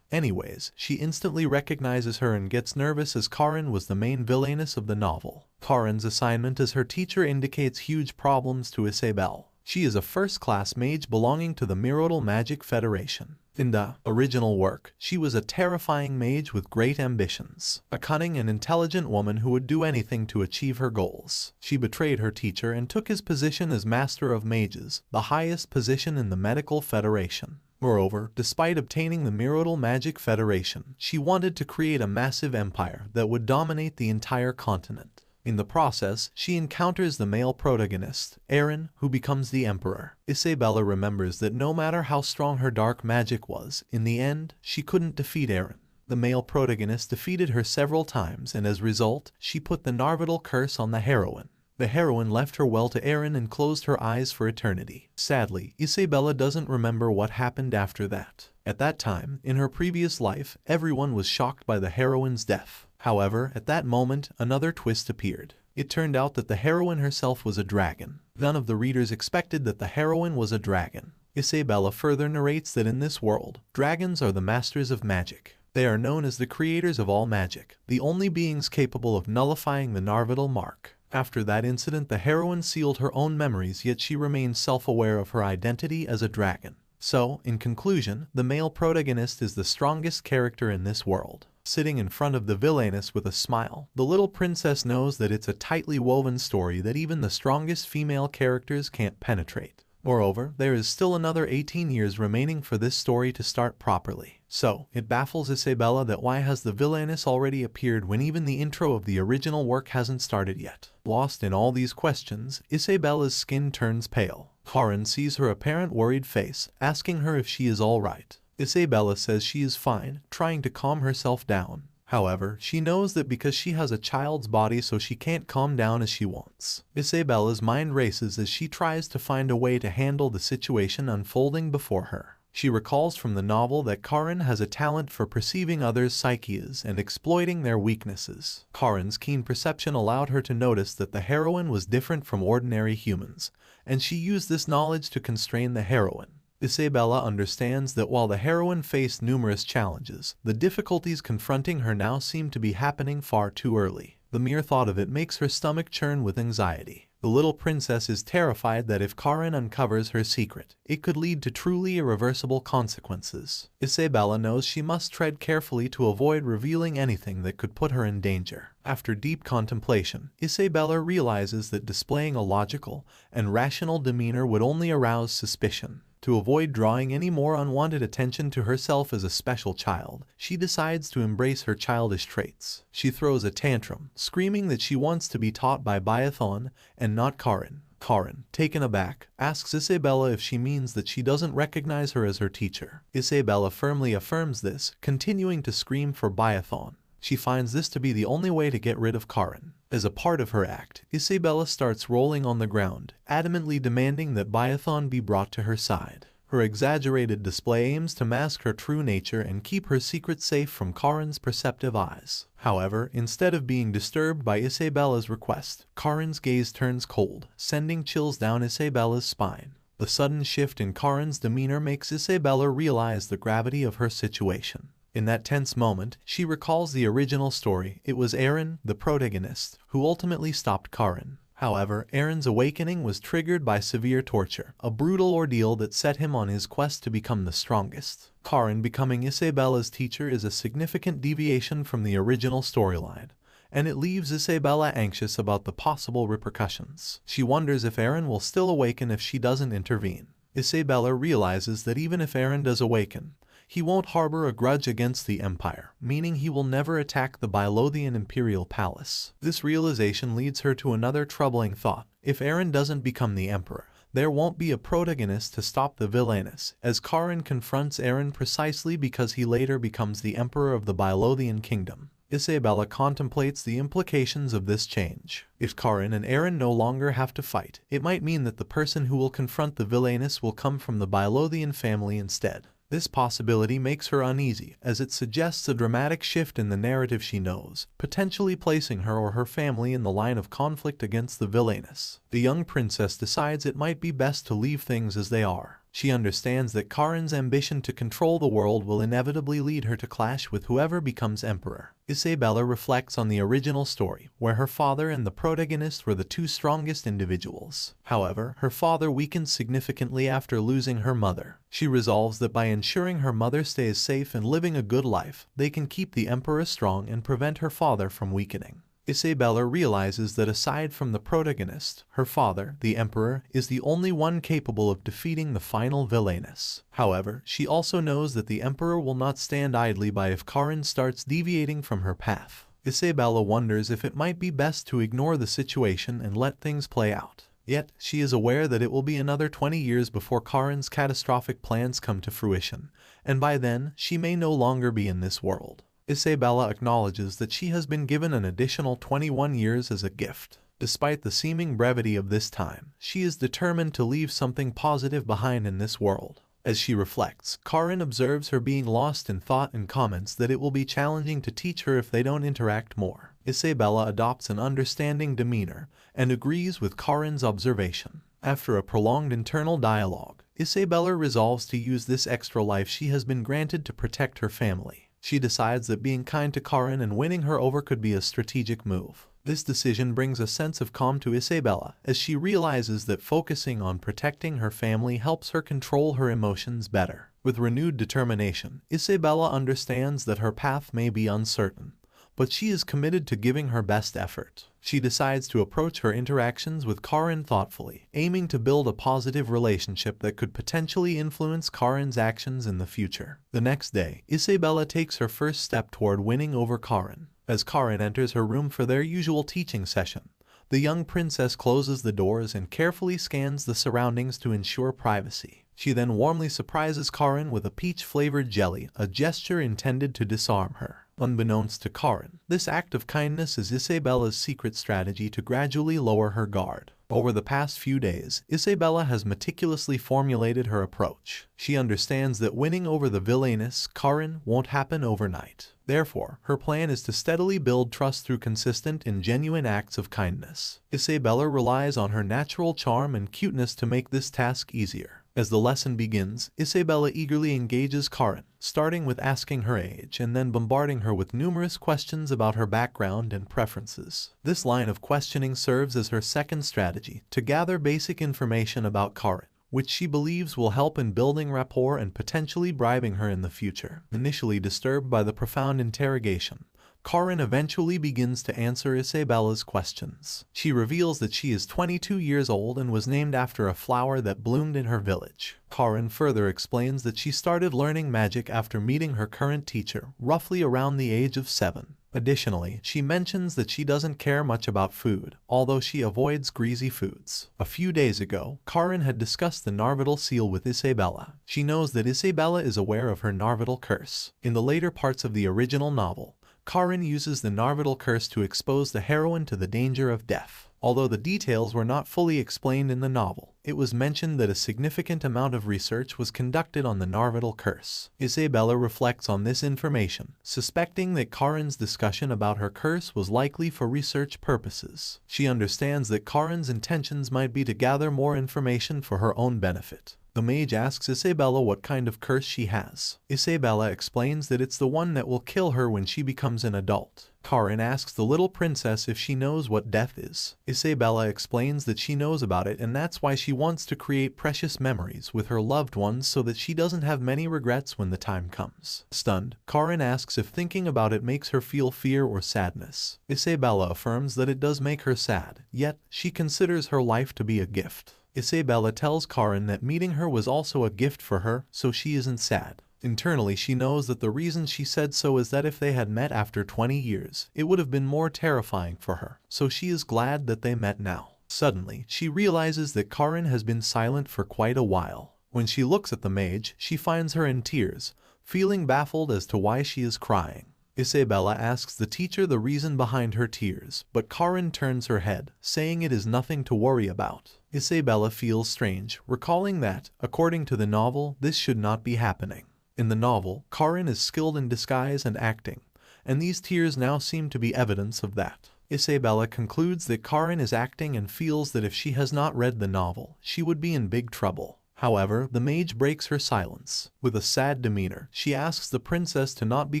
Anyways, she instantly recognizes her and gets nervous as Karin was the main villainess of the novel. Karin's assignment as her teacher indicates huge problems to Isabelle. She is a first-class mage belonging to the Mirodal Magic Federation. In the original work, she was a terrifying mage with great ambitions, a cunning and intelligent woman who would do anything to achieve her goals. She betrayed her teacher and took his position as Master of Mages, the highest position in the Medical Federation. Moreover, despite obtaining the Mirodal Magic Federation, she wanted to create a massive empire that would dominate the entire continent. In the process, she encounters the male protagonist, Aaron, who becomes the Emperor. Isabelle remembers that no matter how strong her dark magic was, in the end, she couldn't defeat Aaron. The male protagonist defeated her several times, and as a result, she put the Narvatal curse on the heroine. The heroine left her well to Aaron and closed her eyes for eternity. Sadly, Isabelle doesn't remember what happened after that. At that time, in her previous life, everyone was shocked by the heroine's death. However, at that moment, another twist appeared. It turned out that the heroine herself was a dragon. None of the readers expected that the heroine was a dragon. Isabelle further narrates that in this world, dragons are the masters of magic. They are known as the creators of all magic, the only beings capable of nullifying the Narvatal mark. After that incident, the heroine sealed her own memories, yet she remains self-aware of her identity as a dragon. So, in conclusion, the male protagonist is the strongest character in this world. Sitting in front of the villainess with a smile, the little princess knows that it's a tightly woven story that even the strongest female characters can't penetrate. Moreover, there is still another 18 years remaining for this story to start properly. So, it baffles Isabelle that why has the villainess already appeared when even the intro of the original work hasn't started yet. Lost in all these questions, Isabelle's skin turns pale. Karin sees her apparent worried face, asking her if she is alright. Isabelle says she is fine, trying to calm herself down. However, she knows that because she has a child's body, so she can't calm down as she wants. Isabelle's mind races as she tries to find a way to handle the situation unfolding before her. She recalls from the novel that Karin has a talent for perceiving others' psyches and exploiting their weaknesses. Karin's keen perception allowed her to notice that the heroine was different from ordinary humans, and she used this knowledge to constrain the heroine. Isabelle understands that while the heroine faced numerous challenges, the difficulties confronting her now seem to be happening far too early. The mere thought of it makes her stomach churn with anxiety. The little princess is terrified that if Karin uncovers her secret, it could lead to truly irreversible consequences. Isabelle knows she must tread carefully to avoid revealing anything that could put her in danger. After deep contemplation, Isabelle realizes that displaying a logical and rational demeanor would only arouse suspicion. To avoid drawing any more unwanted attention to herself as a special child, she decides to embrace her childish traits. She throws a tantrum, screaming that she wants to be taught by Biathon and not Karin. Karin, taken aback, asks Isabelle if she means that she doesn't recognize her as her teacher. Isabelle firmly affirms this, continuing to scream for Biathon. She finds this to be the only way to get rid of Karin. As a part of her act, Isabelle starts rolling on the ground, adamantly demanding that Biathon be brought to her side. Her exaggerated display aims to mask her true nature and keep her secret safe from Karin's perceptive eyes. However, instead of being disturbed by Isabelle's request, Karin's gaze turns cold, sending chills down Isabelle's spine. The sudden shift in Karin's demeanor makes Isabelle realize the gravity of her situation. In that tense moment, she recalls the original story. It was Aaron, the protagonist, who ultimately stopped Karin. However, Aaron's awakening was triggered by severe torture, a brutal ordeal that set him on his quest to become the strongest. Karin becoming Isabelle's teacher is a significant deviation from the original storyline, and it leaves Isabelle anxious about the possible repercussions. She wonders if Aaron will still awaken if she doesn't intervene. Isabelle realizes that even if Aaron does awaken, he won't harbor a grudge against the Empire, meaning he will never attack the Bylothian Imperial Palace. This realization leads her to another troubling thought. If Aaron doesn't become the Emperor, there won't be a protagonist to stop the villainous, as Karin confronts Aaron precisely because he later becomes the Emperor of the Bylothian Kingdom. Isabelle contemplates the implications of this change. If Karin and Aaron no longer have to fight, it might mean that the person who will confront the villainous will come from the Bylothian family instead. This possibility makes her uneasy, as it suggests a dramatic shift in the narrative she knows, potentially placing her or her family in the line of conflict against the villainous. The young princess decides it might be best to leave things as they are. She understands that Karin's ambition to control the world will inevitably lead her to clash with whoever becomes emperor. Isabelle reflects on the original story, where her father and the protagonist were the two strongest individuals. However, her father weakened significantly after losing her mother. She resolves that by ensuring her mother stays safe and living a good life, they can keep the emperor strong and prevent her father from weakening. Isabelle realizes that aside from the protagonist, her father, the Emperor, is the only one capable of defeating the final villainess. However, she also knows that the Emperor will not stand idly by if Karin starts deviating from her path. Isabelle wonders if it might be best to ignore the situation and let things play out. Yet, she is aware that it will be another 20 years before Karin's catastrophic plans come to fruition, and by then, she may no longer be in this world. Isabelle acknowledges that she has been given an additional 21 years as a gift. Despite the seeming brevity of this time, she is determined to leave something positive behind in this world. As she reflects, Karin observes her being lost in thought and comments that it will be challenging to teach her if they don't interact more. Isabelle adopts an understanding demeanor and agrees with Karin's observation. After a prolonged internal dialogue, Isabelle resolves to use this extra life she has been granted to protect her family. She decides that being kind to Karin and winning her over could be a strategic move. This decision brings a sense of calm to Isabelle, as she realizes that focusing on protecting her family helps her control her emotions better. With renewed determination, Isabelle understands that her path may be uncertain, but she is committed to giving her best effort. She decides to approach her interactions with Karin thoughtfully, aiming to build a positive relationship that could potentially influence Karin's actions in the future. The next day, Isabelle takes her first step toward winning over Karin. As Karin enters her room for their usual teaching session, the young princess closes the doors and carefully scans the surroundings to ensure privacy. She then warmly surprises Karin with a peach-flavored jelly, a gesture intended to disarm her. Unbeknownst to Karin, this act of kindness is Isabelle's secret strategy to gradually lower her guard. Over the past few days, Isabelle has meticulously formulated her approach. She understands that winning over the villainous Karin won't happen overnight. Therefore, her plan is to steadily build trust through consistent and genuine acts of kindness. Isabelle relies on her natural charm and cuteness to make this task easier. As the lesson begins, Isabelle eagerly engages Karen, starting with asking her age and then bombarding her with numerous questions about her background and preferences. This line of questioning serves as her second strategy to gather basic information about Karen, which she believes will help in building rapport and potentially bribing her in the future. Initially disturbed by the profound interrogation, Karen eventually begins to answer Isabelle's questions. She reveals that she is 22 years old and was named after a flower that bloomed in her village. Karen further explains that she started learning magic after meeting her current teacher, roughly around the age of 7. Additionally, she mentions that she doesn't care much about food, although she avoids greasy foods. A few days ago, Karen had discussed the Narvatal seal with Isabelle. She knows that Isabelle is aware of her Narvatal curse. In the later parts of the original novel, Karen uses the Narvatal curse to expose the heroine to the danger of death. Although the details were not fully explained in the novel, it was mentioned that a significant amount of research was conducted on the Narvatal curse. Isabelle reflects on this information, suspecting that Karen's discussion about her curse was likely for research purposes. She understands that Karen's intentions might be to gather more information for her own benefit. The mage asks Isabelle what kind of curse she has. Isabelle explains that it's the one that will kill her when she becomes an adult. Karen asks the little princess if she knows what death is. Isabelle explains that she knows about it and that's why she wants to create precious memories with her loved ones so that she doesn't have many regrets when the time comes. Stunned, Karen asks if thinking about it makes her feel fear or sadness. Isabelle affirms that it does make her sad, yet she considers her life to be a gift. Isabelle tells Karen that meeting her was also a gift for her, so she isn't sad. Internally, she knows that the reason she said so is that if they had met after 20 years, it would have been more terrifying for her, so she is glad that they met now. Suddenly, she realizes that Karen has been silent for quite a while. When she looks at the mage, she finds her in tears, feeling baffled as to why she is crying. Isabelle asks the teacher the reason behind her tears, but Karen turns her head, saying it is nothing to worry about. Isabelle feels strange, recalling that, according to the novel, this should not be happening. In the novel, Karen is skilled in disguise and acting, and these tears now seem to be evidence of that. Isabelle concludes that Karen is acting and feels that if she has not read the novel, she would be in big trouble. However, the mage breaks her silence. With a sad demeanor, she asks the princess to not be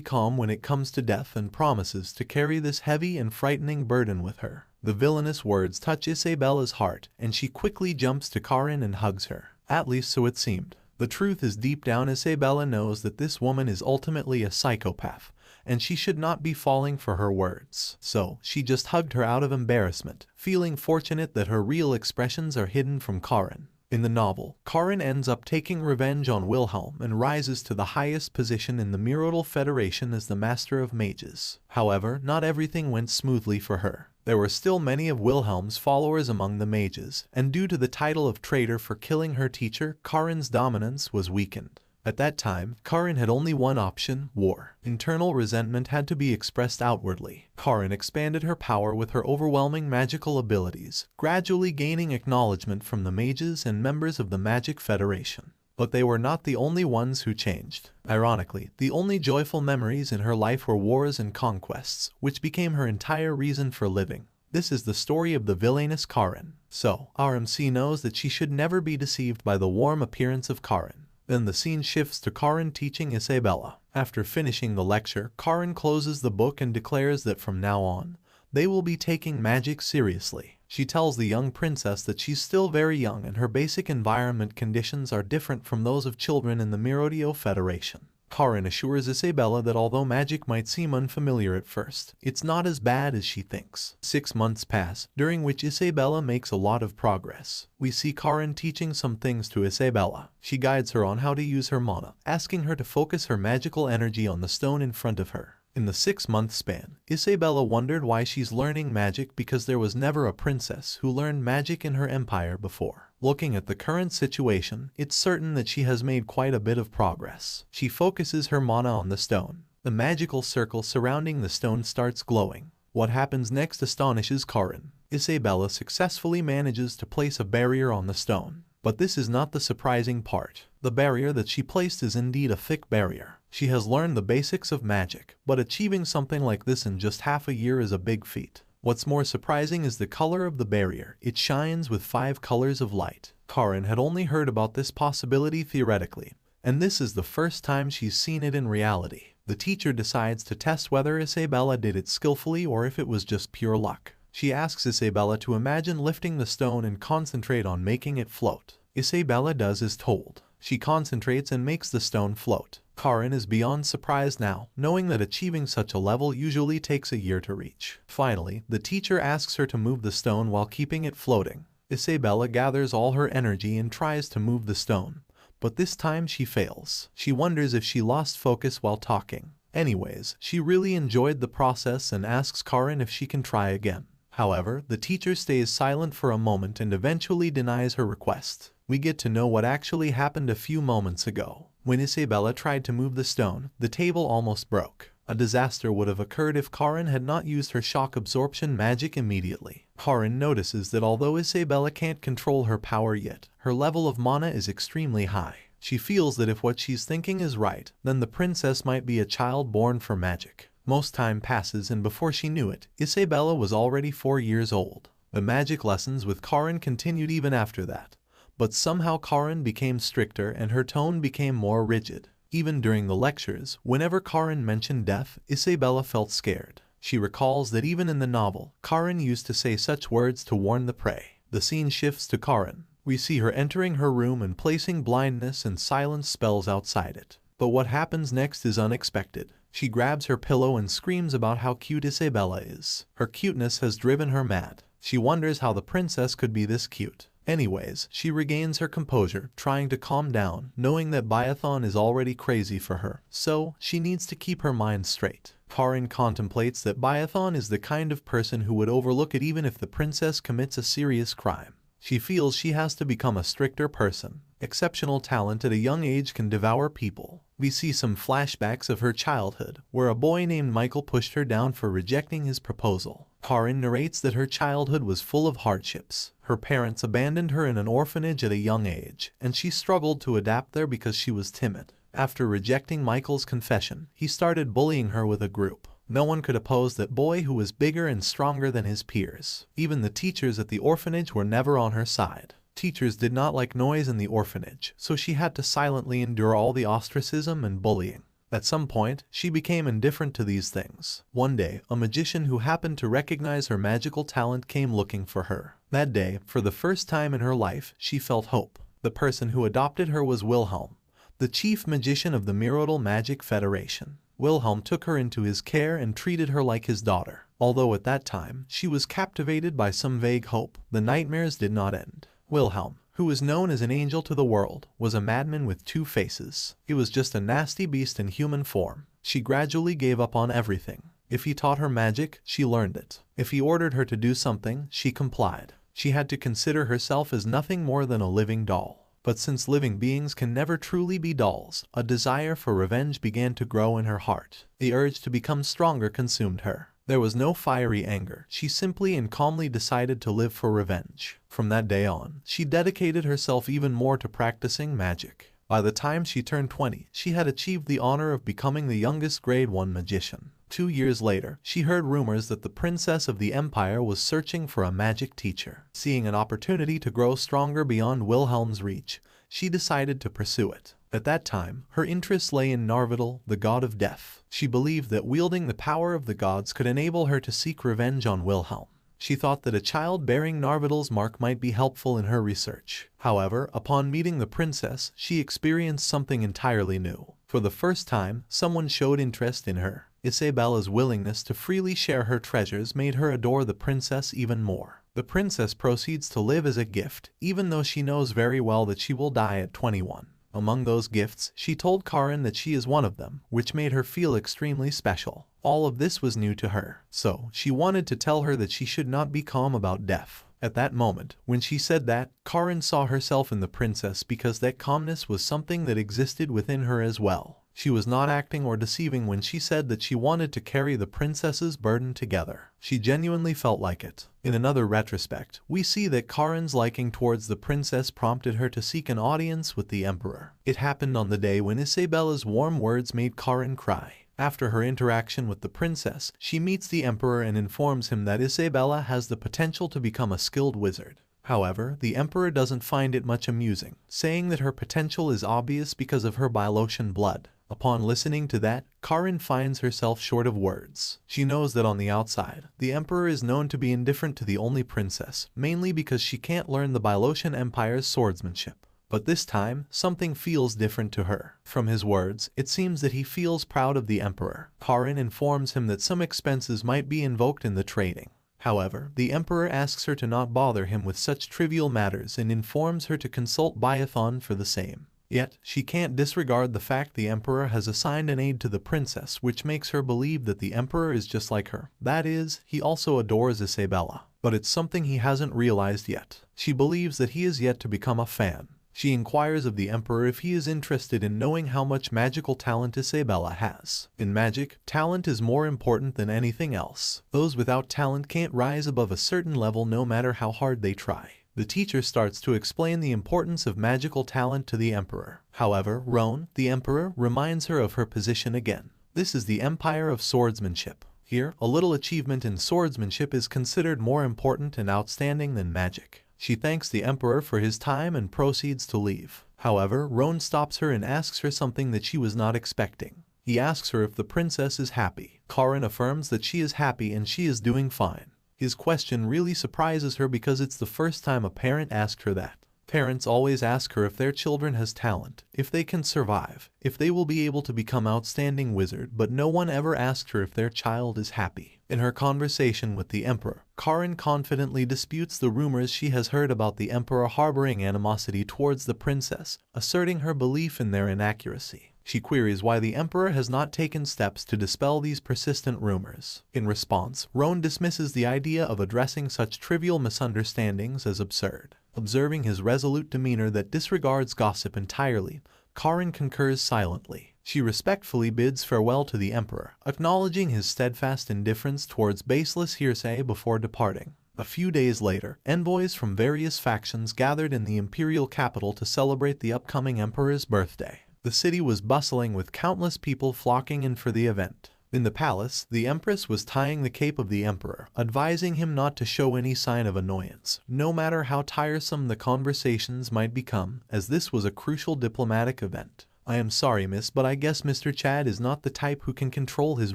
calm when it comes to death and promises to carry this heavy and frightening burden with her. The villainous words touch Isabelle's heart, and she quickly jumps to Karen and hugs her. At least so it seemed. The truth is deep down Isabelle knows that this woman is ultimately a psychopath, and she should not be falling for her words. So, she just hugged her out of embarrassment, feeling fortunate that her real expressions are hidden from Karen. In the novel, Karen ends up taking revenge on Wilhelm and rises to the highest position in the Mirrodal Federation as the Master of Mages. However, not everything went smoothly for her. There were still many of Wilhelm's followers among the mages, and due to the title of traitor for killing her teacher, Karen's dominance was weakened. At that time, Karen had only one option: war. Internal resentment had to be expressed outwardly. Karen expanded her power with her overwhelming magical abilities, gradually gaining acknowledgement from the mages and members of the Magic Federation. But they were not the only ones who changed. Ironically, the only joyful memories in her life were wars and conquests, which became her entire reason for living. This is the story of the villainous Karen. So, RMC knows that she should never be deceived by the warm appearance of Karen. Then the scene shifts to Karen teaching Isabelle. After finishing the lecture, Karen closes the book and declares that from now on, they will be taking magic seriously. She tells the young princess that she's still very young and her basic environment conditions are different from those of children in the Mirrodal Federation. Karen assures Isabelle that although magic might seem unfamiliar at first, it's not as bad as she thinks. 6 months pass, during which Isabelle makes a lot of progress. We see Karen teaching some things to Isabelle. She guides her on how to use her mana, asking her to focus her magical energy on the stone in front of her. In the 6-month span, Isabelle wondered why she's learning magic because there was never a princess who learned magic in her empire before. Looking at the current situation, it's certain that she has made quite a bit of progress. She focuses her mana on the stone. The magical circle surrounding the stone starts glowing. What happens next astonishes Karen. Isabelle successfully manages to place a barrier on the stone. But this is not the surprising part. The barrier that she placed is indeed a thick barrier. She has learned the basics of magic, but achieving something like this in just half a year is a big feat. What's more surprising is the color of the barrier. It shines with 5 colors of light. Karin had only heard about this possibility theoretically, and this is the first time she's seen it in reality. The teacher decides to test whether Isabelle did it skillfully or if it was just pure luck. She asks Isabelle to imagine lifting the stone and concentrate on making it float. Isabelle does as told. She concentrates and makes the stone float. Karin is beyond surprised now, knowing that achieving such a level usually takes a year to reach. Finally, the teacher asks her to move the stone while keeping it floating. Isabelle gathers all her energy and tries to move the stone, but this time she fails. She wonders if she lost focus while talking. Anyways, she really enjoyed the process and asks Karin if she can try again. However, the teacher stays silent for a moment and eventually denies her request. We get to know what actually happened a few moments ago. When Isabelle tried to move the stone, the table almost broke. A disaster would have occurred if Karin had not used her shock absorption magic immediately. Karin notices that although Isabelle can't control her power yet, her level of mana is extremely high. She feels that if what she's thinking is right, then the princess might be a child born for magic. Most time passes and before she knew it, Isabelle was already 4 years old. The magic lessons with Karin continued even after that. But somehow Karin became stricter and her tone became more rigid. Even during the lectures, whenever Karin mentioned death, Isabelle felt scared. She recalls that even in the novel, Karin used to say such words to warn the prey. The scene shifts to Karin. We see her entering her room and placing blindness and silence spells outside it. But what happens next is unexpected. She grabs her pillow and screams about how cute Isabelle is. Her cuteness has driven her mad. She wonders how the princess could be this cute. Anyways, she regains her composure, trying to calm down, knowing that Biathon is already crazy for her, so she needs to keep her mind straight. Karin contemplates that Biathon is the kind of person who would overlook it even if the princess commits a serious crime. She feels she has to become a stricter person. Exceptional talent at a young age can devour people. We see some flashbacks of her childhood, where a boy named Michael pushed her down for rejecting his proposal. Karin narrates that her childhood was full of hardships. Her parents abandoned her in an orphanage at a young age, and she struggled to adapt there because she was timid. After rejecting Michael's confession, he started bullying her with a group. No one could oppose that boy who was bigger and stronger than his peers. Even the teachers at the orphanage were never on her side. Teachers did not like noise in the orphanage, so she had to silently endure all the ostracism and bullying. At some point, she became indifferent to these things. One day, a magician who happened to recognize her magical talent came looking for her. That day, for the first time in her life, she felt hope. The person who adopted her was Wilhelm, the chief magician of the Mirodal Magic Federation. Wilhelm took her into his care and treated her like his daughter. Although at that time, she was captivated by some vague hope, the nightmares did not end. Wilhelm, who was known as an angel to the world, was a madman with 2 faces. He was just a nasty beast in human form. She gradually gave up on everything. If he taught her magic, she learned it. If he ordered her to do something, she complied. She had to consider herself as nothing more than a living doll. But since living beings can never truly be dolls, a desire for revenge began to grow in her heart. The urge to become stronger consumed her. There was no fiery anger. She simply and calmly decided to live for revenge. From that day on, she dedicated herself even more to practicing magic. By the time she turned 20, she had achieved the honor of becoming the youngest grade 1 magician. 2 years later, she heard rumors that the princess of the empire was searching for a magic teacher. Seeing an opportunity to grow stronger beyond Wilhelm's reach, she decided to pursue it. At that time, her interests lay in Narvidal, the god of death. She believed that wielding the power of the gods could enable her to seek revenge on Wilhelm. She thought that a child bearing Narvidal's mark might be helpful in her research. However, upon meeting the princess, she experienced something entirely new. For the first time, someone showed interest in her. Isabelle's willingness to freely share her treasures made her adore the princess even more. The princess proceeds to live as a gift, even though she knows very well that she will die at 21. Among those gifts, she told Karin that she is one of them, which made her feel extremely special. All of this was new to her, so she wanted to tell her that she should not be calm about death. At that moment, when she said that, Karin saw herself in the princess because that calmness was something that existed within her as well. She was not acting or deceiving when she said that she wanted to carry the princess's burden together. She genuinely felt like it. In another retrospect, we see that Karin's liking towards the princess prompted her to seek an audience with the emperor. It happened on the day when Isabelle's warm words made Karin cry. After her interaction with the princess, she meets the emperor and informs him that Isabelle has the potential to become a skilled wizard. However, the emperor doesn't find it much amusing, saying that her potential is obvious because of her Byelotian blood. Upon listening to that, Karin finds herself short of words. She knows that on the outside, the emperor is known to be indifferent to the only princess, mainly because she can't learn the Byelotian Empire's swordsmanship. But this time, something feels different to her. From his words, it seems that he feels proud of the emperor. Karin informs him that some expenses might be invoked in the trading. However, the emperor asks her to not bother him with such trivial matters and informs her to consult Byathon for the same. Yet, she can't disregard the fact the emperor has assigned an aide to the princess, which makes her believe that the emperor is just like her. That is, he also adores Isabelle. But it's something he hasn't realized yet. She believes that he is yet to become a fan. She inquires of the emperor if he is interested in knowing how much magical talent Isabelle has. In magic, talent is more important than anything else. Those without talent can't rise above a certain level no matter how hard they try. The teacher starts to explain the importance of magical talent to the emperor. However, Roan, the emperor, reminds her of her position again. This is the empire of swordsmanship. Here, a little achievement in swordsmanship is considered more important and outstanding than magic. She thanks the emperor for his time and proceeds to leave. However, Roan stops her and asks her something that she was not expecting. He asks her if the princess is happy. Karin affirms that she is happy and she is doing fine. His question really surprises her because it's the first time a parent asked her that. Parents always ask her if their children has talent, if they can survive, if they will be able to become outstanding wizard, but no one ever asked her if their child is happy. In her conversation with the emperor, Karin confidently disputes the rumors she has heard about the emperor harboring animosity towards the princess, asserting her belief in their inaccuracy. She queries why the emperor has not taken steps to dispel these persistent rumors. In response, Roan dismisses the idea of addressing such trivial misunderstandings as absurd. Observing his resolute demeanor that disregards gossip entirely, Karin concurs silently. She respectfully bids farewell to the emperor, acknowledging his steadfast indifference towards baseless hearsay before departing. A few days later, envoys from various factions gathered in the imperial capital to celebrate the upcoming emperor's birthday. The city was bustling with countless people flocking in for the event. In the palace, the empress was tying the cape of the emperor, advising him not to show any sign of annoyance, no matter how tiresome the conversations might become, as this was a crucial diplomatic event. "I am sorry, miss, but I guess Mr. Chad is not the type who can control his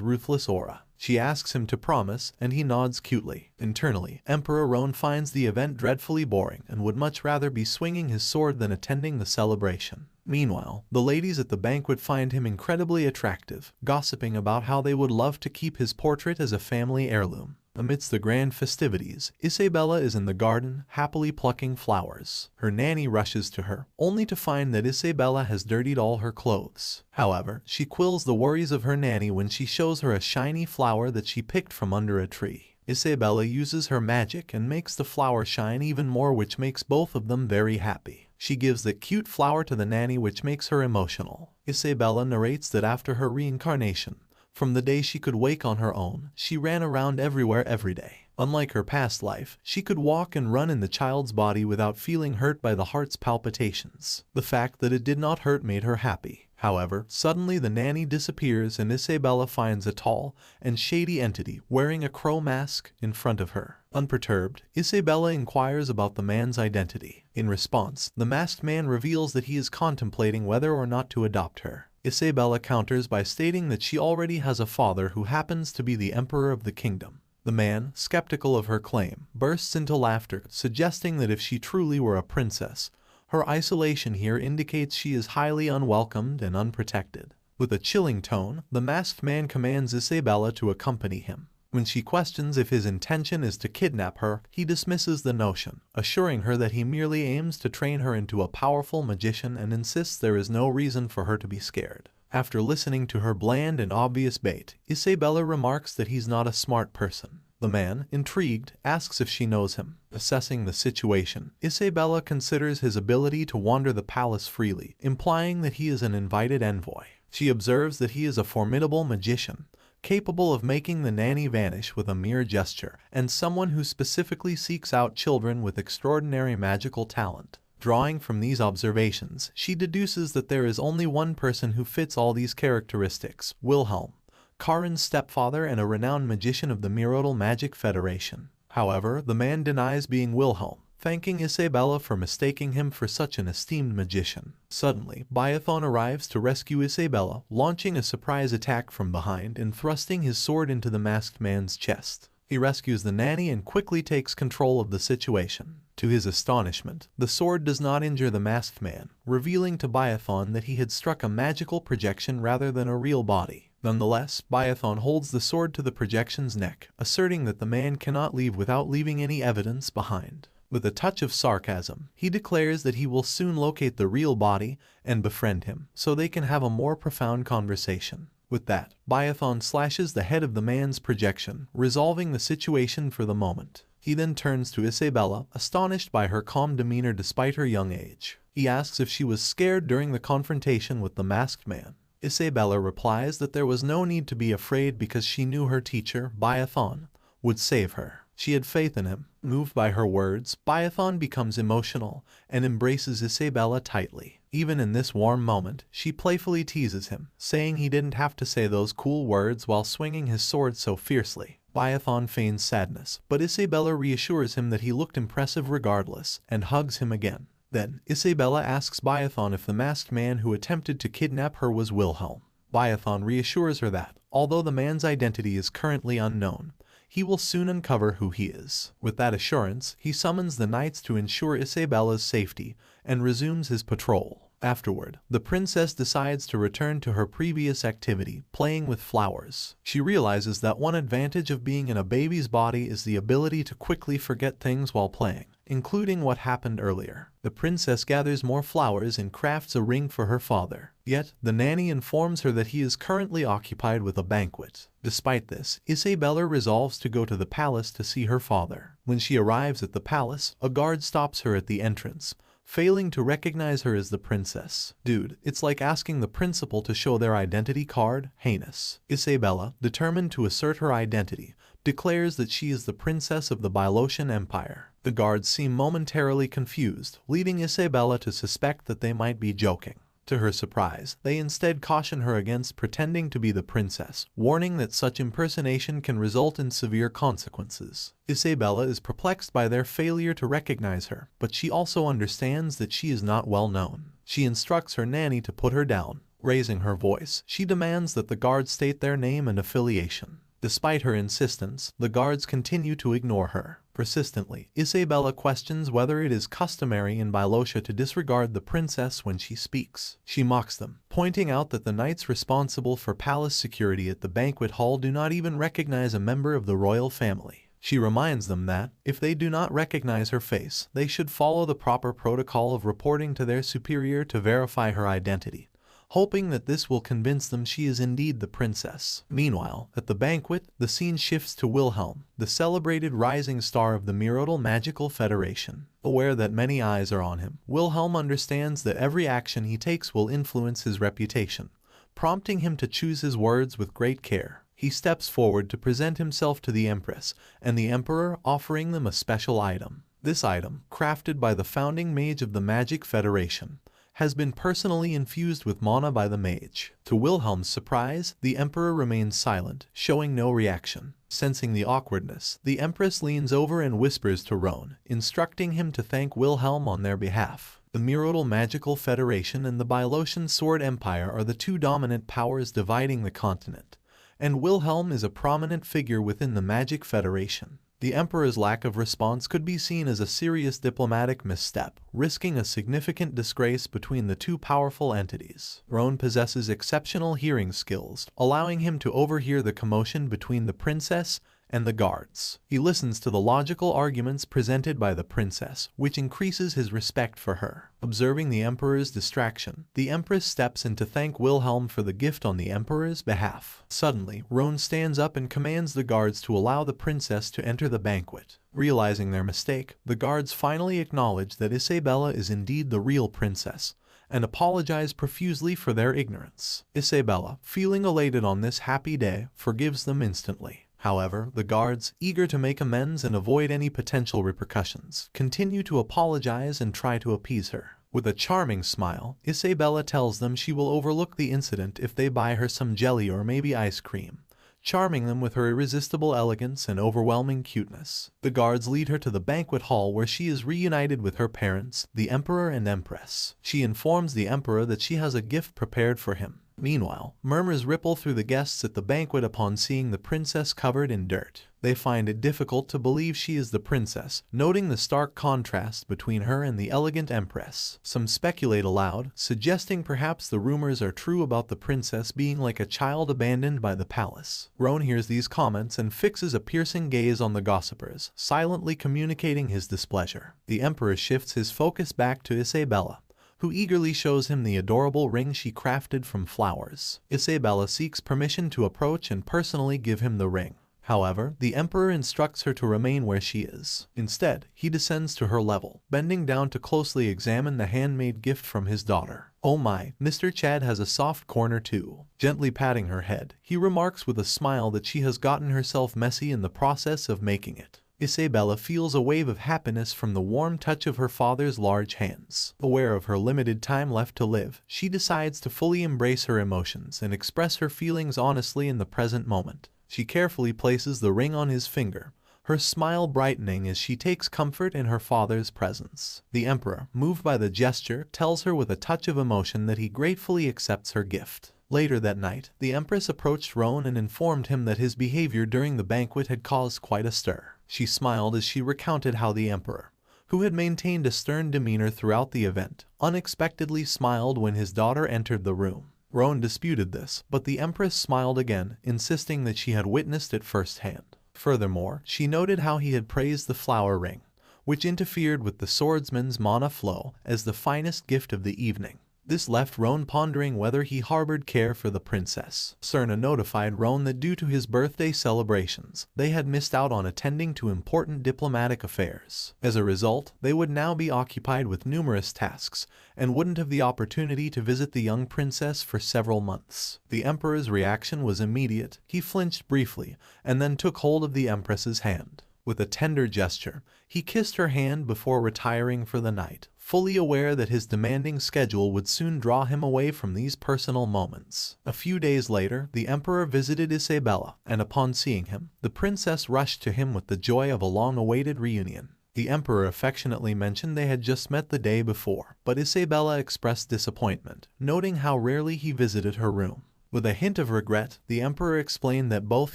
ruthless aura." She asks him to promise, and he nods cutely. Internally, Emperor Roan finds the event dreadfully boring and would much rather be swinging his sword than attending the celebration. Meanwhile, the ladies at the banquet find him incredibly attractive, gossiping about how they would love to keep his portrait as a family heirloom. Amidst the grand festivities, Isabelle is in the garden, happily plucking flowers. Her nanny rushes to her, only to find that Isabelle has dirtied all her clothes. However, she quells the worries of her nanny when she shows her a shiny flower that she picked from under a tree. Isabelle uses her magic and makes the flower shine even more, which makes both of them very happy. She gives the cute flower to the nanny, which makes her emotional. Isabelle narrates that after her reincarnation, from the day she could wake on her own, she ran around everywhere every day. Unlike her past life, she could walk and run in the child's body without feeling hurt by the heart's palpitations. The fact that it did not hurt made her happy. However, suddenly the nanny disappears and Isabelle finds a tall and shady entity wearing a crow mask in front of her. Unperturbed, Isabelle inquires about the man's identity. In response, the masked man reveals that he is contemplating whether or not to adopt her. Isabelle counters by stating that she already has a father who happens to be the emperor of the kingdom. The man, skeptical of her claim, bursts into laughter, suggesting that if she truly were a princess, her isolation here indicates she is highly unwelcomed and unprotected. With a chilling tone, the masked man commands Isabelle to accompany him. When she questions if his intention is to kidnap her, he dismisses the notion, assuring her that he merely aims to train her into a powerful magician and insists there is no reason for her to be scared. After listening to her bland and obvious bait, Isabelle remarks that he's not a smart person. The man, intrigued, asks if she knows him. Assessing the situation, Isabelle considers his ability to wander the palace freely, implying that he is an invited envoy. She observes that he is a formidable magician, capable of making the nanny vanish with a mere gesture, and someone who specifically seeks out children with extraordinary magical talent. Drawing from these observations, she deduces that there is only one person who fits all these characteristics: Wilhelm, Karin's stepfather and a renowned magician of the Mirodal Magic Federation. However, the man denies being Wilhelm, thanking Isabelle for mistaking him for such an esteemed magician. Suddenly, Biathon arrives to rescue Isabelle, launching a surprise attack from behind and thrusting his sword into the masked man's chest. He rescues the nanny and quickly takes control of the situation. To his astonishment, the sword does not injure the masked man, revealing to Biathon that he had struck a magical projection rather than a real body. Nonetheless, Biathon holds the sword to the projection's neck, asserting that the man cannot leave without leaving any evidence behind. With a touch of sarcasm, he declares that he will soon locate the real body and befriend him, so they can have a more profound conversation. With that, Biathon slashes the head of the man's projection, resolving the situation for the moment. He then turns to Isabelle, astonished by her calm demeanor despite her young age. He asks if she was scared during the confrontation with the masked man. Isabelle replies that there was no need to be afraid because she knew her teacher, Biathon, would save her. She had faith in him. Moved by her words, Biathon becomes emotional and embraces Isabelle tightly. Even in this warm moment, she playfully teases him, saying he didn't have to say those cool words while swinging his sword so fiercely. Biathon feigns sadness, but Isabelle reassures him that he looked impressive regardless, and hugs him again. Then, Isabelle asks Biathon if the masked man who attempted to kidnap her was Wilhelm. Biathon reassures her that, although the man's identity is currently unknown, he will soon uncover who he is. With that assurance, he summons the knights to ensure Isabelle's safety and resumes his patrol. Afterward, the princess decides to return to her previous activity, playing with flowers. She realizes that one advantage of being in a baby's body is the ability to quickly forget things while playing, including what happened earlier. The princess gathers more flowers and crafts a ring for her father. Yet, the nanny informs her that he is currently occupied with a banquet. Despite this, Isabelle resolves to go to the palace to see her father. When she arrives at the palace, a guard stops her at the entrance, failing to recognize her as the princess. Dude, it's like asking the principal to show their identity card. Heinous. Isabelle, determined to assert her identity, declares that she is the princess of the Bylosian Empire. The guards seem momentarily confused, leading Isabelle to suspect that they might be joking. To her surprise, they instead caution her against pretending to be the princess, warning that such impersonation can result in severe consequences. Isabelle is perplexed by their failure to recognize her, but she also understands that she is not well known. She instructs her nanny to put her down. Raising her voice, she demands that the guards state their name and affiliation. Despite her insistence, the guards continue to ignore her. Persistently, Isabelle questions whether it is customary in Bylosia to disregard the princess when she speaks. She mocks them, pointing out that the knights responsible for palace security at the banquet hall do not even recognize a member of the royal family. She reminds them that, if they do not recognize her face, they should follow the proper protocol of reporting to their superior to verify her identity, hoping that this will convince them she is indeed the princess. Meanwhile, at the banquet, the scene shifts to Wilhelm, the celebrated rising star of the Mirodal Magical Federation. Aware that many eyes are on him, Wilhelm understands that every action he takes will influence his reputation, prompting him to choose his words with great care. He steps forward to present himself to the Empress and the Emperor, offering them a special item. This item, crafted by the founding mage of the Magic Federation, has been personally infused with mana by the mage. To Wilhelm's surprise, the Emperor remains silent, showing no reaction. Sensing the awkwardness, the Empress leans over and whispers to Roan, instructing him to thank Wilhelm on their behalf. The Mirodal Magical Federation and the Bylosian Sword Empire are the two dominant powers dividing the continent, and Wilhelm is a prominent figure within the Magic Federation. The Emperor's lack of response could be seen as a serious diplomatic misstep, risking a significant disgrace between the two powerful entities. Roan possesses exceptional hearing skills, allowing him to overhear the commotion between the princess and the guards. He listens to the logical arguments presented by the princess, which increases his respect for her. Observing the Emperor's distraction, the Empress steps in to thank Wilhelm for the gift on the Emperor's behalf. Suddenly, Roan stands up and commands the guards to allow the princess to enter the banquet. Realizing their mistake, the guards finally acknowledge that Isabelle is indeed the real princess, and apologize profusely for their ignorance. Isabelle, feeling elated on this happy day, forgives them instantly. However, the guards, eager to make amends and avoid any potential repercussions, continue to apologize and try to appease her. With a charming smile, Isabelle tells them she will overlook the incident if they buy her some jelly or maybe ice cream, charming them with her irresistible elegance and overwhelming cuteness. The guards lead her to the banquet hall where she is reunited with her parents, the Emperor and Empress. She informs the Emperor that she has a gift prepared for him. Meanwhile, murmurs ripple through the guests at the banquet upon seeing the princess covered in dirt. They find it difficult to believe she is the princess, noting the stark contrast between her and the elegant empress. Some speculate aloud, suggesting perhaps the rumors are true about the princess being like a child abandoned by the palace. Roan hears these comments and fixes a piercing gaze on the gossipers, silently communicating his displeasure. The emperor shifts his focus back to Isabelle, who eagerly shows him the adorable ring she crafted from flowers. Isabelle seeks permission to approach and personally give him the ring. However, the emperor instructs her to remain where she is. Instead, he descends to her level, bending down to closely examine the handmade gift from his daughter. "Oh my, Mr. Chad has a soft corner too." Gently patting her head, he remarks with a smile that she has gotten herself messy in the process of making it. Isabelle feels a wave of happiness from the warm touch of her father's large hands. Aware of her limited time left to live, she decides to fully embrace her emotions and express her feelings honestly in the present moment. She carefully places the ring on his finger, her smile brightening as she takes comfort in her father's presence. The emperor, moved by the gesture, tells her with a touch of emotion that he gratefully accepts her gift. Later that night, the empress approached Roan and informed him that his behavior during the banquet had caused quite a stir. She smiled as she recounted how the emperor, who had maintained a stern demeanor throughout the event, unexpectedly smiled when his daughter entered the room. Roan disputed this, but the empress smiled again, insisting that she had witnessed it firsthand. Furthermore, she noted how he had praised the flower ring, which interfered with the swordsman's mana flow, as the finest gift of the evening. This left Roan pondering whether he harbored care for the princess. Cerna notified Roan that due to his birthday celebrations, they had missed out on attending to important diplomatic affairs. As a result, they would now be occupied with numerous tasks, and wouldn't have the opportunity to visit the young princess for several months. The emperor's reaction was immediate. He flinched briefly, and then took hold of the empress's hand. With a tender gesture, he kissed her hand before retiring for the night, fully aware that his demanding schedule would soon draw him away from these personal moments. A few days later, the emperor visited Isabelle, and upon seeing him, the princess rushed to him with the joy of a long-awaited reunion. The emperor affectionately mentioned they had just met the day before, but Isabelle expressed disappointment, noting how rarely he visited her room. With a hint of regret, the emperor explained that both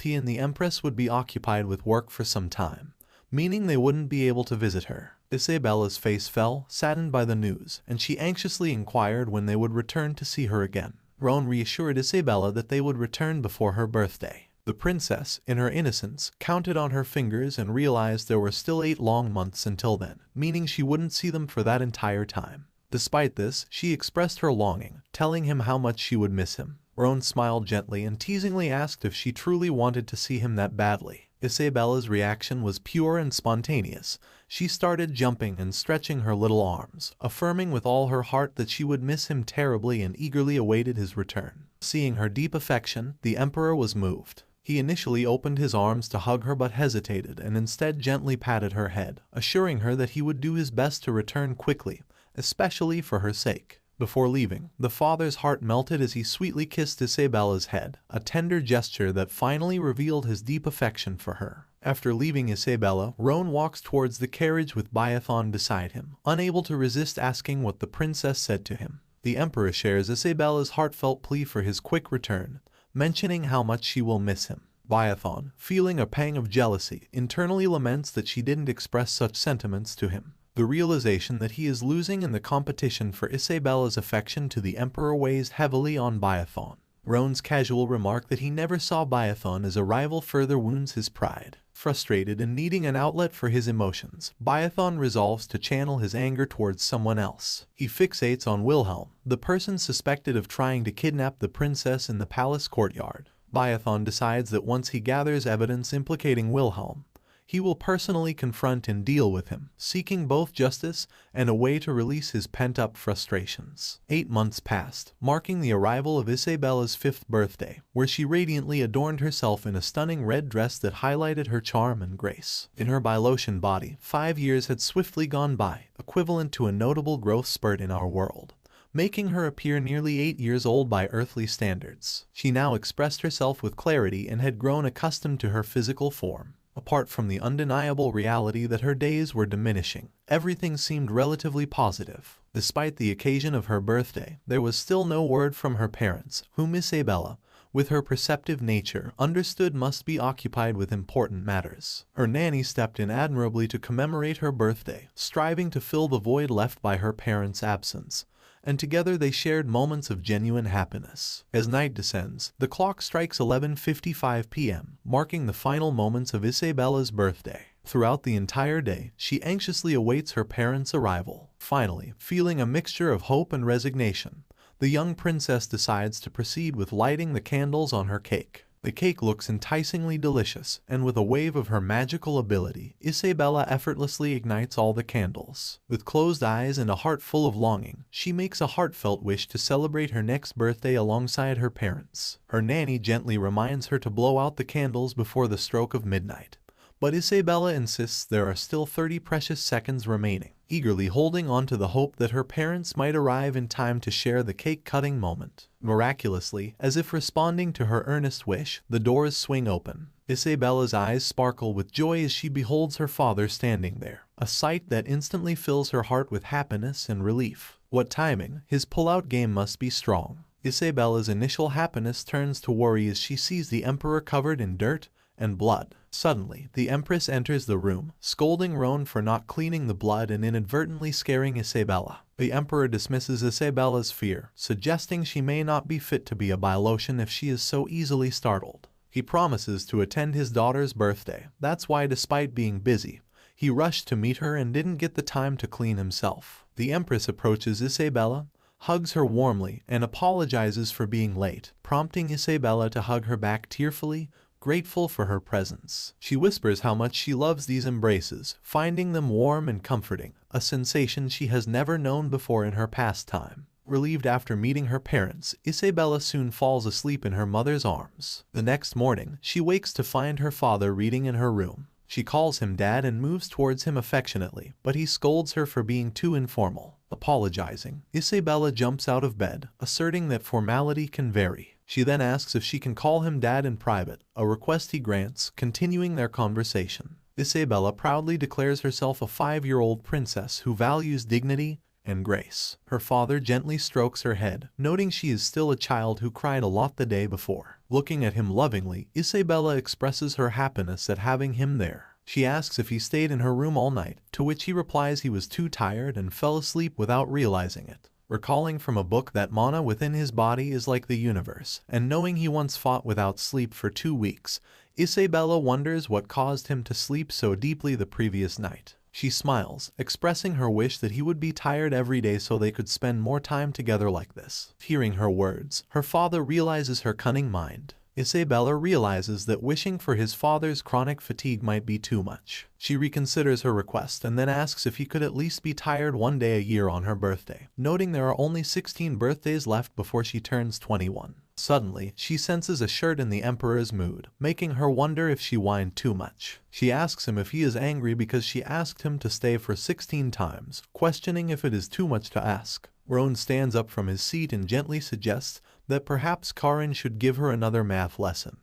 he and the empress would be occupied with work for some time, meaning they wouldn't be able to visit her. Isabelle's face fell, saddened by the news, and she anxiously inquired when they would return to see her again. Roan reassured Isabelle that they would return before her birthday. The princess, in her innocence, counted on her fingers and realized there were still 8 long months until then, meaning she wouldn't see them for that entire time. Despite this, she expressed her longing, telling him how much she would miss him. Roan smiled gently and teasingly asked if she truly wanted to see him that badly. Isabelle's reaction was pure and spontaneous. She started jumping and stretching her little arms, affirming with all her heart that she would miss him terribly and eagerly awaited his return. Seeing her deep affection, the emperor was moved. He initially opened his arms to hug her but hesitated and instead gently patted her head, assuring her that he would do his best to return quickly, especially for her sake. Before leaving, the father's heart melted as he sweetly kissed Isabelle's head, a tender gesture that finally revealed his deep affection for her. After leaving Isabelle, Roan walks towards the carriage with Biathon beside him, unable to resist asking what the princess said to him. The emperor shares Isabelle's heartfelt plea for his quick return, mentioning how much she will miss him. Biathon, feeling a pang of jealousy, internally laments that she didn't express such sentiments to him. The realization that he is losing in the competition for Isabelle's affection to the emperor weighs heavily on Biathon. Roan's casual remark that he never saw Biathon as a rival further wounds his pride. Frustrated and needing an outlet for his emotions, Biathon resolves to channel his anger towards someone else. He fixates on Wilhelm, the person suspected of trying to kidnap the princess in the palace courtyard. Biathon decides that once he gathers evidence implicating Wilhelm, he will personally confront and deal with him, seeking both justice and a way to release his pent-up frustrations. 8 months passed, marking the arrival of Isabelle's 5th birthday, where she radiantly adorned herself in a stunning red dress that highlighted her charm and grace. In her Bilotian body, 5 years had swiftly gone by, equivalent to a notable growth spurt in our world. making her appear nearly 8 years old by earthly standards. She now expressed herself with clarity and had grown accustomed to her physical form. Apart from the undeniable reality that her days were diminishing, everything seemed relatively positive. Despite the occasion of her birthday, there was still no word from her parents, whom Isabelle, with her perceptive nature, understood must be occupied with important matters. Her nanny stepped in admirably to commemorate her birthday, striving to fill the void left by her parents' absence, and together they shared moments of genuine happiness. As night descends, the clock strikes 11:55 p.m., marking the final moments of Isabelle's birthday. Throughout the entire day, she anxiously awaits her parents' arrival. Finally, feeling a mixture of hope and resignation, the young princess decides to proceed with lighting the candles on her cake. The cake looks enticingly delicious, and with a wave of her magical ability, Isabelle effortlessly ignites all the candles. With closed eyes and a heart full of longing, she makes a heartfelt wish to celebrate her next birthday alongside her parents. Her nanny gently reminds her to blow out the candles before the stroke of midnight, but Isabelle insists there are still 30 precious seconds remaining, eagerly holding on to the hope that her parents might arrive in time to share the cake-cutting moment. Miraculously, as if responding to her earnest wish, the doors swing open. Isabelle's eyes sparkle with joy as she beholds her father standing there, a sight that instantly fills her heart with happiness and relief. What timing! His pull-out game must be strong. Isabelle's initial happiness turns to worry as she sees the emperor covered in dirt and blood. Suddenly, the empress enters the room, scolding Roan for not cleaning the blood and inadvertently scaring Isabelle. The emperor dismisses Isabelle's fear, suggesting she may not be fit to be a Bilotian if she is so easily startled. He promises to attend his daughter's birthday. That's why, despite being busy, he rushed to meet her and didn't get the time to clean himself. The empress approaches Isabelle, hugs her warmly, and apologizes for being late, prompting Isabelle to hug her back tearfully, grateful for her presence. She whispers how much she loves these embraces, finding them warm and comforting, a sensation she has never known before in her pastime. Relieved after meeting her parents, Isabelle soon falls asleep in her mother's arms. The next morning, she wakes to find her father reading in her room. She calls him Dad and moves towards him affectionately, but he scolds her for being too informal. Apologizing, Isabelle jumps out of bed, asserting that formality can vary. She then asks if she can call him Dad in private, a request he grants, continuing their conversation. Isabelle proudly declares herself a 5-year-old princess who values dignity and grace. Her father gently strokes her head, noting she is still a child who cried a lot the day before. Looking at him lovingly, Isabelle expresses her happiness at having him there. She asks if he stayed in her room all night, to which he replies he was too tired and fell asleep without realizing it. Recalling from a book that mana within his body is like the universe, and knowing he once fought without sleep for 2 weeks, Isabelle wonders what caused him to sleep so deeply the previous night. She smiles, expressing her wish that he would be tired every day so they could spend more time together like this. Hearing her words, her father realizes her cunning mind. Isabelle realizes that wishing for his father's chronic fatigue might be too much. She reconsiders her request and then asks if he could at least be tired one day a year on her birthday, noting there are only 16 birthdays left before she turns 21. Suddenly, she senses a shirt in the emperor's mood, making her wonder if she whined too much. She asks him if he is angry because she asked him to stay for 16 times, questioning if it is too much to ask. Roan stands up from his seat and gently suggests that perhaps Karin should give her another math lesson,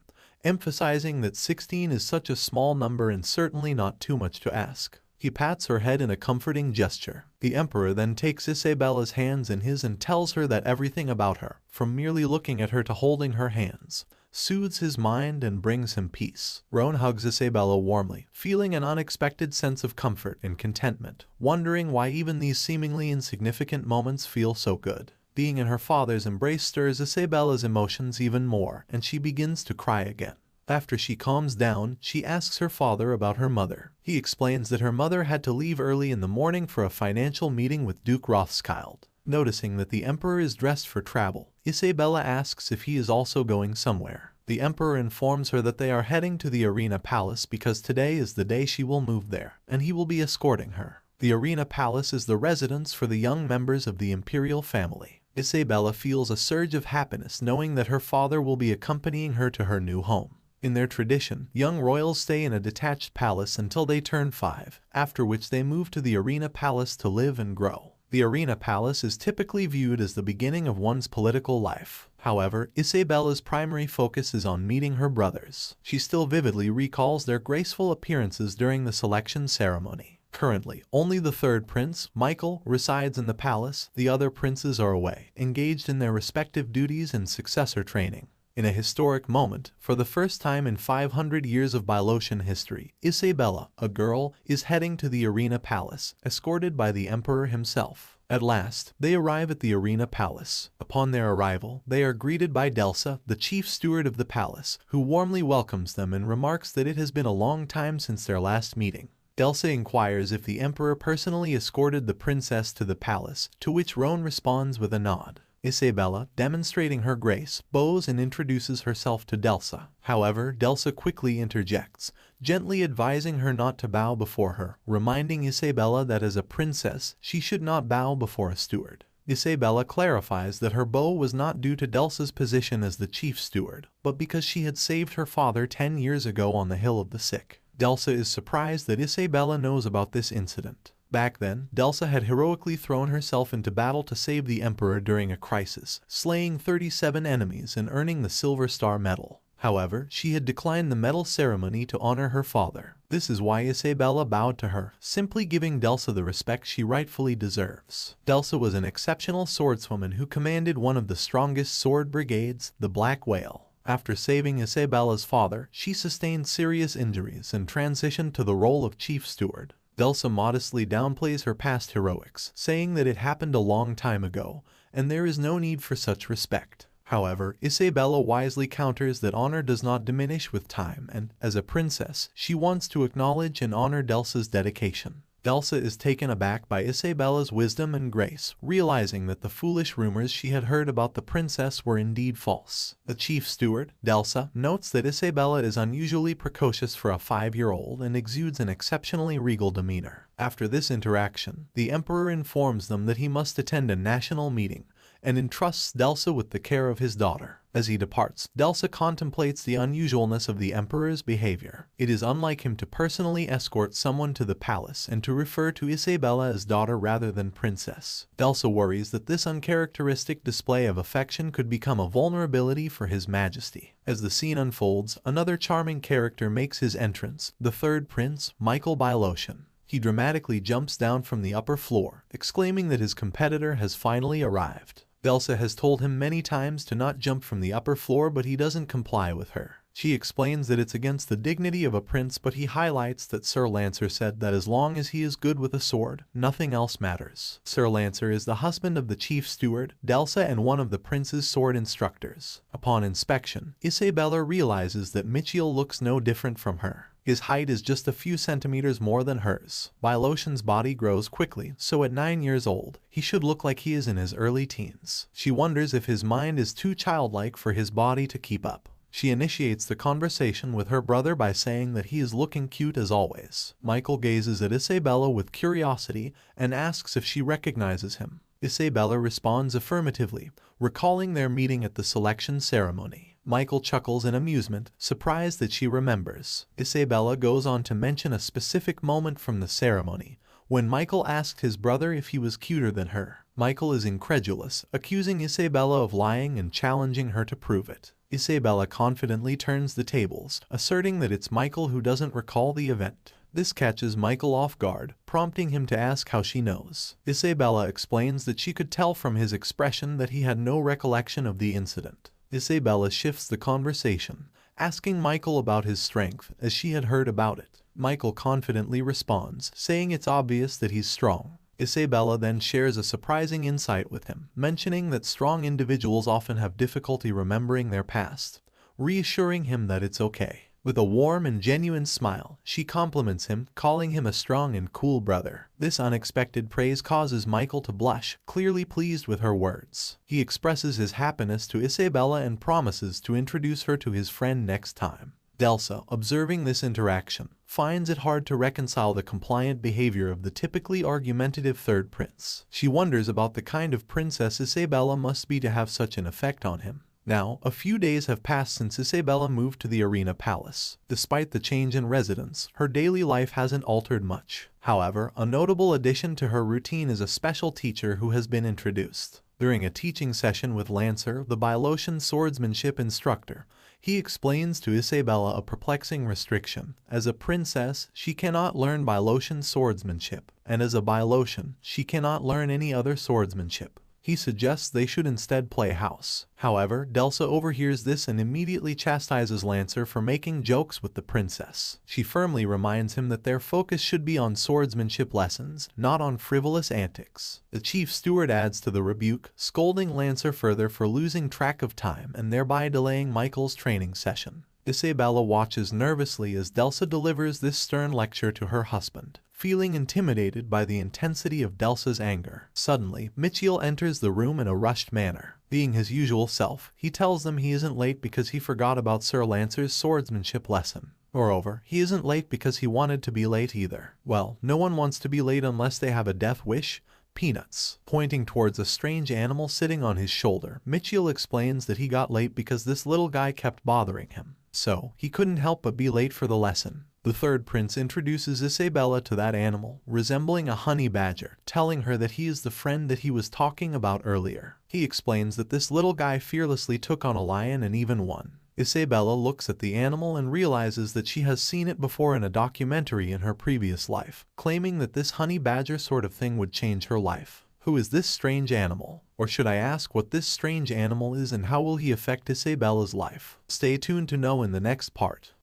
emphasizing that 16 is such a small number and certainly not too much to ask. He pats her head in a comforting gesture. The emperor then takes Isabelle's hands in his and tells her that everything about her, from merely looking at her to holding her hands, soothes his mind and brings him peace. Roan hugs Isabelle warmly, feeling an unexpected sense of comfort and contentment, wondering why even these seemingly insignificant moments feel so good. Being in her father's embrace stirs Isabelle's emotions even more, and she begins to cry again. After she calms down, she asks her father about her mother. He explains that her mother had to leave early in the morning for a financial meeting with Duke Rothschild. Noticing that the emperor is dressed for travel, Isabelle asks if he is also going somewhere. The emperor informs her that they are heading to the Arena Palace because today is the day she will move there, and he will be escorting her. The Arena Palace is the residence for the young members of the imperial family. Isabelle feels a surge of happiness knowing that her father will be accompanying her to her new home. In their tradition, young royals stay in a detached palace until they turn 5, after which they move to the Arena Palace to live and grow. The arena palace is typically viewed as the beginning of one's political life. However, Isabella's primary focus is on meeting her brothers. She still vividly recalls their graceful appearances during the selection ceremony. Currently, only the third prince, Michael, resides in the palace. The other princes are away, engaged in their respective duties and successor training. In a historic moment, for the first time in 500 years of Bylosian history, Isabelle, a girl, is heading to the arena palace, escorted by the emperor himself. At last, they arrive at the arena palace. Upon their arrival, they are greeted by Delsa, the chief steward of the palace, who warmly welcomes them and remarks that it has been a long time since their last meeting. Delsa inquires if the emperor personally escorted the princess to the palace, to which Roan responds with a nod. Isabelle, demonstrating her grace, bows and introduces herself to Delsa. However, Delsa quickly interjects, gently advising her not to bow before her, reminding Isabelle that as a princess, she should not bow before a steward. Isabelle clarifies that her bow was not due to Delsa's position as the chief steward, but because she had saved her father 10 years ago on the Hill of the Sick. Delsa is surprised that Isabelle knows about this incident. Back then, Delsa had heroically thrown herself into battle to save the emperor during a crisis, slaying 37 enemies and earning the Silver Star Medal. However, she had declined the medal ceremony to honor her father. This is why Isabelle bowed to her, simply giving Delsa the respect she rightfully deserves. Delsa was an exceptional swordswoman who commanded one of the strongest sword brigades, the Black Whale. After saving Isabelle's father, she sustained serious injuries and transitioned to the role of chief steward. Delsa modestly downplays her past heroics, saying that it happened a long time ago, and there is no need for such respect. However, Isabelle wisely counters that honor does not diminish with time and, as a princess, she wants to acknowledge and honor Delsa's dedication. Delsa is taken aback by Isabelle's wisdom and grace, realizing that the foolish rumors she had heard about the princess were indeed false. The chief steward, Delsa, notes that Isabelle is unusually precocious for a 5-year-old and exudes an exceptionally regal demeanor. After this interaction, the emperor informs them that he must attend a national meeting and entrusts Delsa with the care of his daughter. As he departs, Delsa contemplates the unusualness of the emperor's behavior. It is unlike him to personally escort someone to the palace and to refer to Isabelle as daughter rather than princess. Delsa worries that this uncharacteristic display of affection could become a vulnerability for his majesty. As the scene unfolds, another charming character makes his entrance, the third prince, Michael Bylosian. He dramatically jumps down from the upper floor, exclaiming that his competitor has finally arrived. Delsa has told him many times to not jump from the upper floor, but he doesn't comply with her. She explains that it's against the dignity of a prince, but he highlights that Sir Lancer said that as long as he is good with a sword, nothing else matters. Sir Lancer is the husband of the chief steward, Delsa, and one of the prince's sword instructors. Upon inspection, Isabelle realizes that Michiel looks no different from her. His height is just a few centimeters more than hers. Bylosian's body grows quickly, so at 9 years old, he should look like he is in his early teens. She wonders if his mind is too childlike for his body to keep up. She initiates the conversation with her brother by saying that he is looking cute as always. Michael gazes at Isabelle with curiosity and asks if she recognizes him. Isabelle responds affirmatively, recalling their meeting at the selection ceremony. Michael chuckles in amusement, surprised that she remembers. Isabelle goes on to mention a specific moment from the ceremony, when Michael asked his brother if he was cuter than her. Michael is incredulous, accusing Isabelle of lying and challenging her to prove it. Isabelle confidently turns the tables, asserting that it's Michael who doesn't recall the event. This catches Michael off guard, prompting him to ask how she knows. Isabelle explains that she could tell from his expression that he had no recollection of the incident. Isabelle shifts the conversation, asking Michael about his strength, as she had heard about it. Michael confidently responds, saying it's obvious that he's strong. Isabelle then shares a surprising insight with him, mentioning that strong individuals often have difficulty remembering their past, reassuring him that it's okay. With a warm and genuine smile, she compliments him, calling him a strong and cool brother. This unexpected praise causes Michael to blush, clearly pleased with her words. He expresses his happiness to Isabelle and promises to introduce her to his friend next time. Delsa, observing this interaction, finds it hard to reconcile the compliant behavior of the typically argumentative third prince. She wonders about the kind of princess Isabelle must be to have such an effect on him. Now, a few days have passed since Isabelle moved to the Arena Palace. Despite the change in residence, her daily life hasn't altered much. However, a notable addition to her routine is a special teacher who has been introduced. During a teaching session with Lancer, the Bylocian swordsmanship instructor, he explains to Isabelle a perplexing restriction. As a princess, she cannot learn Bylocian swordsmanship, and as a Bylocian, she cannot learn any other swordsmanship. He suggests they should instead play house. However, Delsa overhears this and immediately chastises Lancer for making jokes with the princess. She firmly reminds him that their focus should be on swordsmanship lessons, not on frivolous antics. The chief steward adds to the rebuke, scolding Lancer further for losing track of time and thereby delaying Michael's training session. Isabelle watches nervously as Delsa delivers this stern lecture to her husband, feeling intimidated by the intensity of Delsa's anger. Suddenly, Michiel enters the room in a rushed manner. Being his usual self, he tells them he isn't late because he forgot about Sir Lancer's swordsmanship lesson. Moreover, he isn't late because he wanted to be late either. Well, no one wants to be late unless they have a death wish. Peanuts. Pointing towards a strange animal sitting on his shoulder, Michiel explains that he got late because this little guy kept bothering him. So, he couldn't help but be late for the lesson. The third prince introduces Isabelle to that animal, resembling a honey badger, telling her that he is the friend that he was talking about earlier. He explains that this little guy fearlessly took on a lion and even won. Isabelle looks at the animal and realizes that she has seen it before in a documentary in her previous life, claiming that this honey badger sort of thing would change her life. Who is this strange animal? Or should I ask what this strange animal is and how will he affect Isabelle's life? Stay tuned to know in the next part.